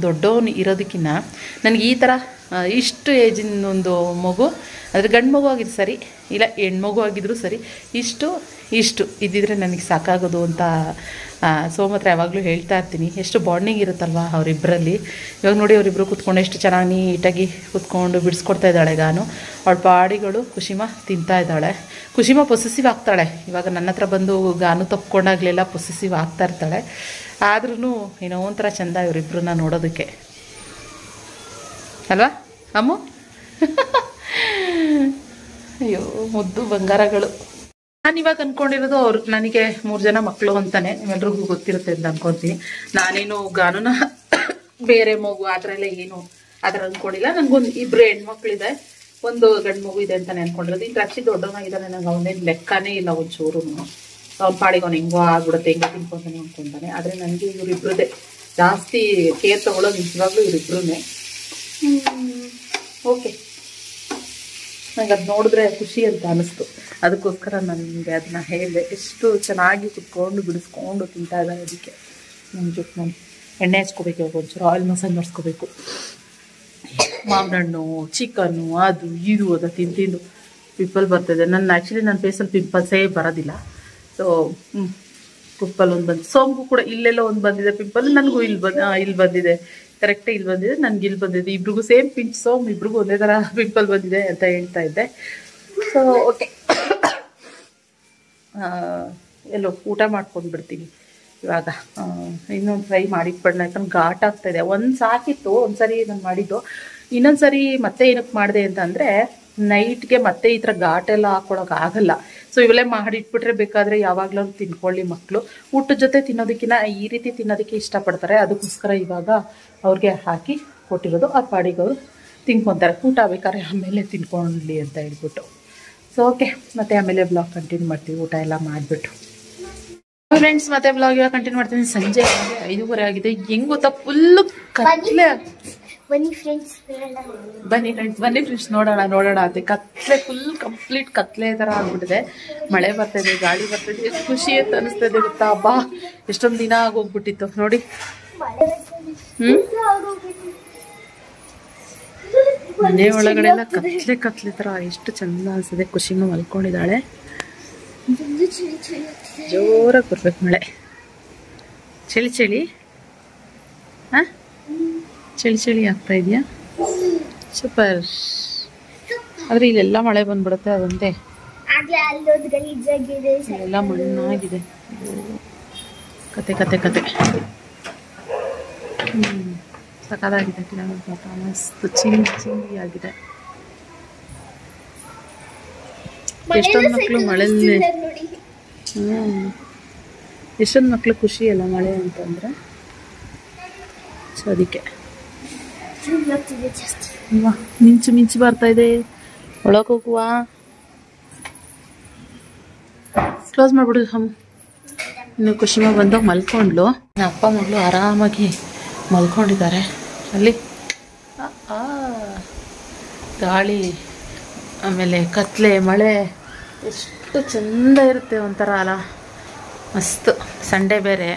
ದೊಡ್ಡವನು ಇರೋದಕ್ಕಿಂತ ನನಗೆ ಈ ಥರ ಇಷ್ಟು ಏಜಿನ ಒಂದು ಮಗು, ಆದರೆ ಗಂಡು ಮಗು ಆಗಿದ್ದು ಸರಿ, ಇಲ್ಲ ಹೆಣ್ಮಗು ಆಗಿದ್ರೂ ಸರಿ, ಇಷ್ಟು ಇದ್ದಿದ್ರೆ ನನಗೆ ಸಾಕಾಗೋದು ಅಂತ ಸೋಮ ಹತ್ರ ಯಾವಾಗಲೂ ಹೇಳ್ತಾ ಇರ್ತೀನಿ. ಎಷ್ಟು ಬಾಂಡಿಂಗ್ ಇರುತ್ತಲ್ವ ಅವರಿಬ್ಬರಲ್ಲಿ. ಇವಾಗ ನೋಡಿ ಅವರಿಬ್ಬರು ಕೂತ್ಕೊಂಡು ಎಷ್ಟು ಚೆನ್ನಾಗಿ ನೀಟಾಗಿ ಕೂತ್ಕೊಂಡು ಬಿಡಿಸ್ಕೊಡ್ತಾ ಇದ್ದಾಳೆ ಗಾನು. ಅವಳ ಪಾಡಿಗಳು ಖುಷಿಮ ತಿಂತಾ ಇದ್ದಾಳೆ. ಖುಷಿಮ ಪೊಸೆಸಿವ್ ಆಗ್ತಾಳೆ. ಇವಾಗ ನನ್ನ ಹತ್ರ ಬಂದು ಗಾನು ತಪ್ಕೊಂಡಾಗಲೆಲ್ಲ ಪೊಸೆಸಿವ್ ಆಗ್ತಾ ಇರ್ತಾಳೆ. ಆದ್ರೂ ಏನೋ ಒಂಥರ ಚೆಂದ ಇವರಿಬ್ಬರನ್ನ ನೋಡೋದಕ್ಕೆ ಅಲ್ವಾ ಅಮ್ಮು? ಅಯ್ಯೋ ಮುದ್ದು ಬಂಗಾರಗಳು. ನಾನು ಇವಾಗ ಅಂದ್ಕೊಂಡಿರೋದು ನನಗೆ 3 ಜನ ಮಕ್ಕಳು ಅಂತಾನೆ, ನಿಮ್ಮೆಲ್ರಿಗೂ ಗೊತ್ತಿರುತ್ತೆ ಅಂತ ಅನ್ಕೊತೀನಿ. ನಾನೇನು ಗಾನುನ ಬೇರೆ ಮಗು ಆ ಥರ ಎಲ್ಲ ಏನು ಆ ಥರ ಅಂದ್ಕೊಂಡಿಲ್ಲ. ನನಗೊಂದು 2 ಹೆಣ್ಮಕ್ಳಿದೆ, 1 ಗಂಡು ಮಗು ಇದೆ ಅಂತಾನೆ ಅಂದ್ಕೊಂಡಿರೋದು. ಈಗ ರಕ್ಷಿ ದೊಡ್ಡವನಾಗಿದ್ದಾನೆ, ನಂಗೆ ಅವನೇನು ಲೆಕ್ಕನೇ ಇಲ್ಲ ಒಂಚೂರು. ಅವ್ನ ಪಾಡಿಗೆ ಅವ್ನು ಹೆಂಗೋ ಆಗ್ಬಿಡುತ್ತೆ, ಹೆಂಗೋ ತಿನ್ಕೊತಾನೆ ಅಂದ್ಕೊಂತಾನೆ. ಆದರೆ ನನಗೆ ಇವರಿಬ್ರದೇ ಜಾಸ್ತಿ ಕೇರ್ ತೊಗೊಳೋದು ನಿಜವಾಗ್ಲೂ ಇವರಿಬ್ರೇ. ಓಕೆ, ನಂಗೆ ಅದು ನೋಡಿದ್ರೆ ಖುಷಿ ಅಂತ ಅನ್ನಿಸ್ತು, ಅದಕ್ಕೋಸ್ಕರ ನನಗೆ ಅದನ್ನ ಹೇಳಿದೆ. ಎಷ್ಟು ಚೆನ್ನಾಗಿ ಕುತ್ಕೊಂಡು ಬಿಡಿಸ್ಕೊಂಡು ತಿಂತಾ ಇದ್ದಾರೆ. ಅದಕ್ಕೆ ನನ್ನ ಜೊತೆ ನಾನು ಎಣ್ಣೆ ಹಚ್ಕೋಬೇಕು, ಇವಾಗ ಒಂಚೂರು ಆಯಿಲ್ ಮಸಾಜ್ ಮಾಡಿಸ್ಕೋಬೇಕು. ಮಾವಿನ ಹಣ್ಣು, ಚಿಕನ್ನು, ಅದು ಇದು ಅದ ತಿಂದು ಪಿಂಪಲ್ ಬರ್ತಿದೆ. ಆ್ಯಕ್ಚುಲಿ ನನ್ನ ಫೇಸಲ್ಲಿ ಪಿಂಪಲ್ಸೇ ಬರೋದಿಲ್ಲ. ಸೊ ಪಿಂಪಲ್ ಒಂದು ಬಂದು, ಸೋಮ್ಗೂ ಕೂಡ ಇಲ್ಲೆಲ್ಲ ಒಂದು ಬಂದಿದೆ ಪಿಂಪಲ್, ನನಗೂ ಇಲ್ಲಿ ಬಂದಿದೆ, ಕರೆಕ್ಟೇ ಇಲ್ಲಿ ಬಂದಿದೆ, ನನಗೆ ಇಲ್ಲಿ ಬಂದಿದೆ. ಇಬ್ರಿಗೂ ಸೇಮ್ ಪಿಂಚ್ ಸೋಮ್, ಇಬ್ರಿಗೂ ಒಂದೇ ಥರ ಪಿಂಪಲ್ ಬಂದಿದೆ ಅಂತ ಹೇಳ್ತಾ ಇದ್ದೆ. ಸೊ ಓಕೆ, ಎಲ್ಲೋ ಊಟ ಮಾಡ್ಕೊಂಡು ಬಿಡ್ತೀನಿ ಇವಾಗ. ಇನ್ನೊಂದು ಫ್ರೈ ಮಾಡಿಟ್ಬಿಡೋಣ, ಯಾಕಂದ್ರೆ ಘಾಟ್ ಆಗ್ತಾಯಿದೆ. ಒಂದು ಸಾಕಿತ್ತು ಒಂದ್ಸರಿ ನಾನು ಮಾಡಿದ್ದು, ಇನ್ನೊಂದ್ಸರಿ ಮತ್ತೆ ಏನಕ್ಕೆ ಮಾಡಿದೆ ಅಂತಂದರೆ ನೈಟ್ಗೆ ಮತ್ತೆ ಈ ಥರ ಘಾಟೆಲ್ಲ ಹಾಕ್ಕೊಳಕ್ಕೆ ಆಗಲ್ಲ. ಸೊ ಇವೆಲ್ಲ ಮಾಡಿಟ್ಬಿಟ್ರೆ ಬೇಕಾದರೆ ಯಾವಾಗಲೂ ತಿನ್ಕೊಳ್ಳಿ ಮಕ್ಕಳು. ಊಟದ ಜೊತೆ ತಿನ್ನೋದಕ್ಕಿಂತ ಈ ರೀತಿ ತಿನ್ನೋದಕ್ಕೆ ಇಷ್ಟಪಡ್ತಾರೆ. ಅದಕ್ಕೋಸ್ಕರ ಇವಾಗ ಅವ್ರಿಗೆ ಹಾಕಿ ಕೊಟ್ಟಿರೋದು. ಆ ಪಾಡಿಗೆ ಅವರು ತಿನ್ಕೊತಾರೆ, ಊಟ ಬೇಕಾದ್ರೆ ಆಮೇಲೆ ತಿನ್ಕೊಳ್ಳಿ ಅಂತ ಹೇಳ್ಬಿಟ್ಟು. ಸೊ ಓಕೆ, ಮತ್ತೆ ಆಮೇಲೆ ಬ್ಲಾಗ್ ಕಂಟಿನ್ಯೂ ಮಾಡ್ತೀವಿ ಊಟ ಎಲ್ಲ ಮಾಡಿಬಿಟ್ಟು. ಫ್ರೆಂಡ್ಸ್, ಮತ್ತೆ ಬ್ಲಾಗ್ ಇವಾಗ ಕಂಟಿನ್ಯೂ ಮಾಡ್ತೀನಿ. ಸಂಜೆ 5:30 ಆಗಿದೆ. ಹೆಂಗ್ ಗೊತ್ತಾ, ಫುಲ್ಲು ಕತ್ಲೆ. ಬನ್ನಿ ಫ್ರೆಂಡ್ಸ್ ನೋಡೋಣ ಅಂತ ಕತ್ಲೆ, ಫುಲ್ ಕಂಪ್ಲೀಟ್ ಕತ್ಲೆ ಥರ ಆಗ್ಬಿಟ್ಟಿದೆ. ಮಳೆ ಬರ್ತಾಯಿದೆ, ಗಾಳಿ ಬರ್ತಾಯಿದೆ. ಎಷ್ಟು ಖುಷಿ ಅಂತ ಅನಿಸ್ತದೆ ಗೊತ್ತಾ. ಹಬ್ಬ ಎಷ್ಟೊಂದು ದಿನ ಆಗೋಗ್ಬಿಟ್ಟಿತ್ತು ನೋಡಿ. ಮನೆ ಒಳಗಡೆ ಕತ್ಲೆ ಥರ ಎಷ್ಟು ಚಂದ ಅನಿಸ್ತದೆ. ಖುಷಿನೂ ಮಲ್ಕೊಂಡಿದ್ದಾಳೆ. ಜೋರಾಗಿ ಬರ್ಬೇಕು ಮಳೆ. ಚಳಿ ಹಾಂ, ಚಳಿ ಆಗ್ತಾ ಇದೆಯಾ? ಸೂಪರ್. ಆದರೆ ಇಲ್ಲೆಲ್ಲ ಮಳೆ ಬಂದ್ಬಿಡುತ್ತೆ, ಅದೊಂದೇ ಎಲ್ಲ ಮಣ್ಣಾಗಿದೆ. ಕತೆ ಸಕಾಲಾಗಿದೆ. ಮಸ್ತ್ ಚಿಂದಿ ಆಗಿದೆ. ಎಷ್ಟೊಂದು ಮಕ್ಕಳು ಮಳೆಯಲ್ಲಿ ಎಷ್ಟೊಂದು ಮಕ್ಕಳು ಖುಷಿ ಅಲ್ಲ ಮಳೆ ಅಂತಂದರೆ. ಸೊ ಅದಕ್ಕೆ ಮಿಂಚು ಬರ್ತಾ ಇದೆ. ಒಳಗೆ ಹೋಗುವ, ಕ್ಲೋಸ್ ಮಾಡ್ಬಿಡು. ಇನ್ನು ಖುಷಿಮ ಬಂದು ಮಲ್ಕೊಂಡ್ಲು. ಅಪ್ಪ ಮಗಳು ಆರಾಮಾಗಿ ಮಲ್ಕೊಂಡಿದ್ದಾರೆ. ಅಲ್ಲಿ ಗಾಳಿ, ಆಮೇಲೆ ಕತ್ಲೆ, ಮಳೆ ಎಷ್ಟು ಚೆಂದ ಇರುತ್ತೆ ಒಂಥರ ಅಲ್ಲ. ಮಸ್ತು. ಸಂಡೇ ಬೇರೆ,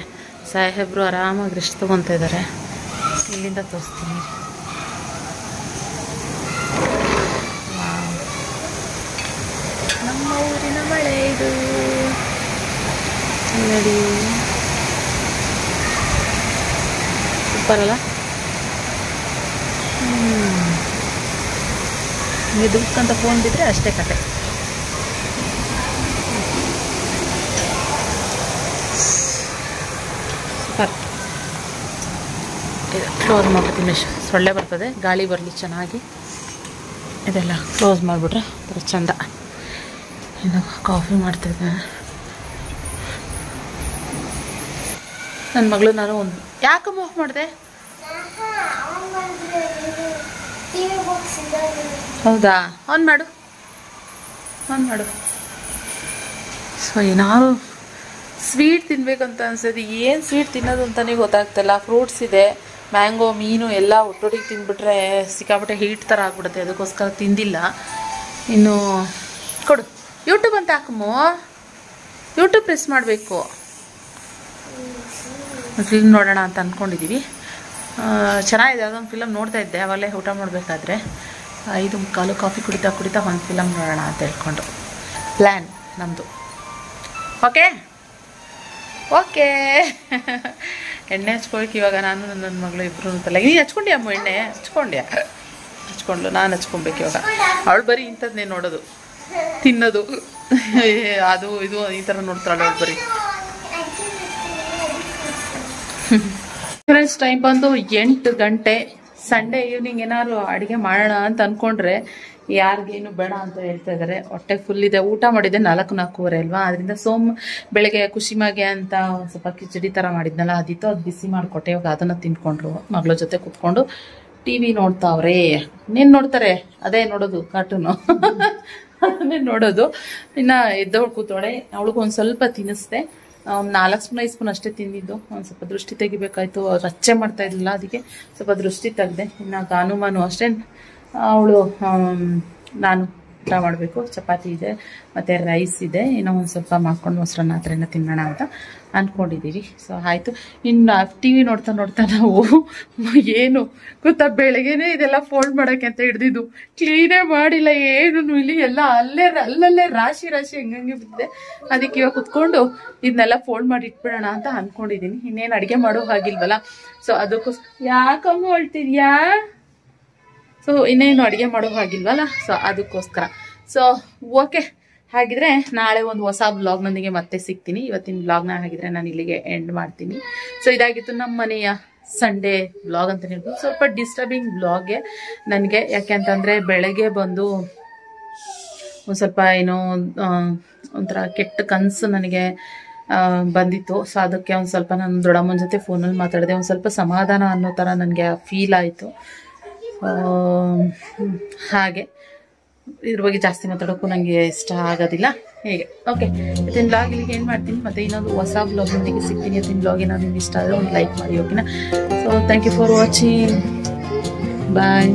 ಸಾಹೇಬ್ರು ಆರಾಮಾಗಿ ರೆಸ್ಟ್ ತೊಗೊತಾ ಇದ್ದಾರೆ. ಇಲ್ಲಿಂದ ತೋರಿಸ್ತೀನಿ. ನಮ್ಮ ಊರಿನ ಮಳೆ ಇದು ನೋಡಿ, ಸೂಪರ್ ಅಲ್ಲ. ನಿಮಗೆ ದುಃಖಂತ ಫೋನ್ ಬಿದ್ದರೆ ಅಷ್ಟೇ ಕತೆ. ಸೂಪರ್. ಕ್ಲೋಸ್ ಮಾಡ್ಬಿಡ್ತೀನಿ, ಸೊಳ್ಳೆ ಬರ್ತದೆ, ಗಾಳಿ ಬರಲಿ ಚೆನ್ನಾಗಿ. ಇದೆಲ್ಲ ಕ್ಲೋಸ್ ಮಾಡಿಬಿಟ್ರೆ ಥರ ಚೆಂದ. ಇನ್ನು ಕಾಫಿ ಮಾಡ್ತಾಯಿದ್ದೆ ನನ್ನ ಮಗಳು. ನಾನು ಒಂದು ಯಾಕಮ್ಮ ಆಫ್ ಮಾಡಿದೆ? ಹೌದಾ, ಆನ್ ಮಾಡು. ಸೊ ಏನಾದ್ರು ಸ್ವೀಟ್ ತಿನ್ಬೇಕಂತ ಅನ್ಸೋದು. ಏನು ಸ್ವೀಟ್ ತಿನ್ನೋದು ಅಂತಲೇ ಗೊತ್ತಾಗ್ತಿಲ್ಲ. ಫ್ರೂಟ್ಸ್ ಇದೆ, ಮ್ಯಾಂಗೋ, ಮೀನು ಎಲ್ಲ ಒಟ್ಟೊಟ್ಟಿಗೆ ತಿಂದ್ಬಿಟ್ರೆ ಸಿಕ್ಕಾಪಟ್ಟೆ ಹೀಟ್ ಥರ ಆಗ್ಬಿಡುತ್ತೆ. ಅದಕ್ಕೋಸ್ಕರ ತಿಂದಿಲ್ಲ. ಇನ್ನು ಕೊಡು, ಯೂಟ್ಯೂಬ್ ಅಂತ ಹಾಕಮ್ಮ. ಯೂಟ್ಯೂಬ್ ಪ್ರೆಸ್ ಮಾಡಬೇಕು. ಫಿಲ್ಮ್ ನೋಡೋಣ ಅಂತ ಅಂದ್ಕೊಂಡಿದ್ದೀವಿ. ಚೆನ್ನಾಗಿದೆ. ಅದೊಂದು ಫಿಲಮ್ ನೋಡ್ತಾ ಇದ್ದೆ ಅವಾಗಲೇ ಊಟ ಮಾಡಬೇಕಾದ್ರೆ. 5:15 ಕಾಫಿ ಕುಡಿತಾ ಒಂದು ಫಿಲಮ್ ನೋಡೋಣ ಅಂತ ಹೇಳ್ಕೊಂಡು ಪ್ಲ್ಯಾನ್ ನಮ್ಮದು. ಓಕೆ ಎಣ್ಣೆ ಹಚ್ಕೊಳಕ್ಕೆ ಇವಾಗ ನಾನು ನನ್ನ ಮಗಳು ಇಬ್ಬರು ಅಂತಲ್ಲ. ನೀನು ಹಚ್ಕೊಂಡ್ಯಾ ಅಮ್ಮ? ಎಣ್ಣೆ ಹಚ್ಕೊಂಡ್ಲು. ನಾನು ಹಚ್ಕೊಬೇಕು ಇವಾಗ. ಅವಳು ಬರೀ ಇಂಥದ್ದನ್ನೇ ನೋಡೋದು, ತಿನ್ನೋದು, ಅದು ಇದು ಈ ಥರ ನೋಡ್ತಾಳೆ ಅವಳು ಬರೀ. ಫ್ರೆಂಡ್ಸ್, ಟೈಮ್ ಬಂದು 8 ಗಂಟೆ. ಸಂಡೇ ಈವ್ನಿಂಗ್ ಏನಾದ್ರು ಅಡುಗೆ ಮಾಡೋಣ ಅಂತ ಅಂದ್ಕೊಂಡ್ರೆ ಯಾರಿಗೇನು ಬೇಡ ಅಂತ ಹೇಳ್ತಾ ಇದ್ದಾರೆ. ಹೊಟ್ಟೆ ಫುಲ್ ಇದೆ. ಊಟ ಮಾಡಿದ್ದೆ 4:00-4:15 ಅಲ್ವಾ. ಅದರಿಂದ ಬೆಳಗ್ಗೆ ಖುಷಿಮಾಗೆ ಅಂತ ಸ್ವಲ್ಪ ಕಿಚಡಿ ಥರ ಮಾಡಿದ್ನಲ್ಲ, ಅದಿತ್ತು. ಅದು ಬಿಸಿ ಮಾಡಿಕೊಟ್ಟೆ. ಇವಾಗ ಅದನ್ನು ತಿನ್ಕೊಂಡ್ರು. ಮಗಳ ಜೊತೆ ಕೂತ್ಕೊಂಡು TV ನೋಡ್ತಾವ್ರೆ. ಇನ್ನೇನು ನೋಡ್ತಾರೆ, ಅದೇ ನೋಡೋದು, ಕಾರ್ಟೂನು. ಅದನ್ನೇ ನೋಡೋದು. ಇನ್ನು ಎದ್ದವಳು ಕೂತೋಳೆ. ಅವಳಿಗೊಂದು ಸ್ವಲ್ಪ ತಿನ್ನಿಸ್ದೆ. ಒಂದು 4 ಸ್ಪೂನ್ 5 ಸ್ಪೂನ್ ಅಷ್ಟೇ ತಿಂದಿದ್ದು. ಒಂದು ಸ್ವಲ್ಪ ದೃಷ್ಟಿ ತೆಗಿಬೇಕಾಯ್ತು. ರಚ್ಚೆ ಮಾಡ್ತಾ ಇದ್ದಿಲ್ಲ, ಅದಕ್ಕೆ ಸ್ವಲ್ಪ ದೃಷ್ಟಿ ತೆಗೆದೆ. ಇನ್ನು ಗಾನುಮಾನು ಅಷ್ಟೇ. ಅವಳು ನಾನು ಊಟ ಮಾಡಬೇಕು. ಚಪಾತಿ ಇದೆ ಮತ್ತು ರೈಸ್ ಇದೆ. ಏನೋ ಒಂದು ಸ್ವಲ್ಪ ಮಾಡ್ಕೊಂಡು ಮೊಸರನ್ನ ಆ ಥರ ತಿನ್ನೋಣ ಅಂತ ಅಂದ್ಕೊಂಡಿದ್ದೀವಿ. ಸೊ ಆಯಿತು. ಇನ್ನು TV ನೋಡ್ತಾ ನಾವು ಏನು ಗೊತ್ತಾ, ಬೆಳಗ್ಗೆನೇ ಇದೆಲ್ಲ ಫೋಲ್ಡ್ ಮಾಡೋಕ್ಕೆ ಅಂತ ಹಿಡ್ದಿದ್ದು. ಕ್ಲೀನೇ ಮಾಡಿಲ್ಲ ಏನು. ಇಲ್ಲಿ ಎಲ್ಲ ಅಲ್ಲಲ್ಲೇ ರಾಶಿ ಹೆಂಗಂಗೆ ಬಿದ್ದಿದೆ. ಅದಕ್ಕೆ ಇವಾಗ ಕುತ್ಕೊಂಡು ಇದನ್ನೆಲ್ಲ ಫೋಲ್ಡ್ ಮಾಡಿ ಇಟ್ಬಿಡೋಣ ಅಂತ ಅಂದ್ಕೊಂಡಿದ್ದೀನಿ. ಇನ್ನೇನು ಅಡುಗೆ ಮಾಡೋ ಹಾಗಿಲ್ವಲ್ಲ. ಸೊ ಅದಕ್ಕೋಸ್ಕರ ಯಾಕಮ್ಮ ಹೊಳ್ತಿದ್ಯಾ? ಸೊ ಇನ್ನೇನು ಅಡುಗೆ ಮಾಡೋ ಹಾಗಿಲ್ವಲ್ಲ. ಸೊ ಅದಕ್ಕೋಸ್ಕರ. ಸೊ ಓಕೆ, ಹಾಗಿದ್ರೆ ನಾಳೆ ಒಂದು ಹೊಸ ಬ್ಲಾಗ್ನೊಂದಿಗೆ ಮತ್ತೆ ಸಿಗ್ತೀನಿ. ಇವತ್ತಿನ ಬ್ಲಾಗ್ನ ಹಾಗಿದ್ರೆ ನಾನು ಇಲ್ಲಿಗೆ ಎಂಡ್ ಮಾಡ್ತೀನಿ. ಸೊ ಇದಾಗಿತ್ತು ನಮ್ಮ ಮನೆಯ ಸಂಡೇ ಬ್ಲಾಗ್ ಅಂತ ಹೇಳ್ಬೋದು. ಸ್ವಲ್ಪ ಡಿಸ್ಟರ್ಬಿಂಗ್ ಬ್ಲಾಗೆ ನನಗೆ. ಯಾಕೆ ಅಂತಂದರೆ ಬೆಳಗ್ಗೆ ಬಂದು ಒಂದು ಸ್ವಲ್ಪ ಏನೋ ಒಂಥರ ಕೆಟ್ಟ ಕನಸು ನನಗೆ ಬಂದಿತ್ತು. ಸೊ ಅದಕ್ಕೆ ಒಂದು ಸ್ವಲ್ಪ ನಾನು ದೊಡ್ಡಮ್ಮನ ಜೊತೆ ಫೋನಲ್ಲಿ ಮಾತಾಡಿದೆ. ಒಂದು ಸ್ವಲ್ಪ ಸಮಾಧಾನ ಅನ್ನೋ ಥರ ನನಗೆ ಫೀಲ್ ಆಯಿತು. ಹಾಗೆ ಇದ್ರ ಬಗ್ಗೆ ಜಾಸ್ತಿ ಮಾತಾಡೋಕ್ಕೂ ನನಗೆ ಇಷ್ಟ ಆಗೋದಿಲ್ಲ. ಹೇಗೆ ಓಕೆ, ಇವತ್ತಿನ ಬ್ಲಾಗ್ ಇಲ್ಲಿಗೆ ಏನು ಮಾಡ್ತೀನಿ, ಮತ್ತೆ ಇನ್ನೊಂದು ಹೊಸ ಬ್ಲಾಗ್ನೊಂದಿಗೆ ಸಿಗ್ತೀನಿ. ಇವತ್ತಿನ ಬ್ಲಾಗ್ ಏನಾದ್ರು ನಿಮ್ಗೆ ಇಷ್ಟ ಆದರೆ ಒಂದು ಲೈಕ್ ಮಾಡಿ, ಓಕೆನಾ? So thank you for watching, bye.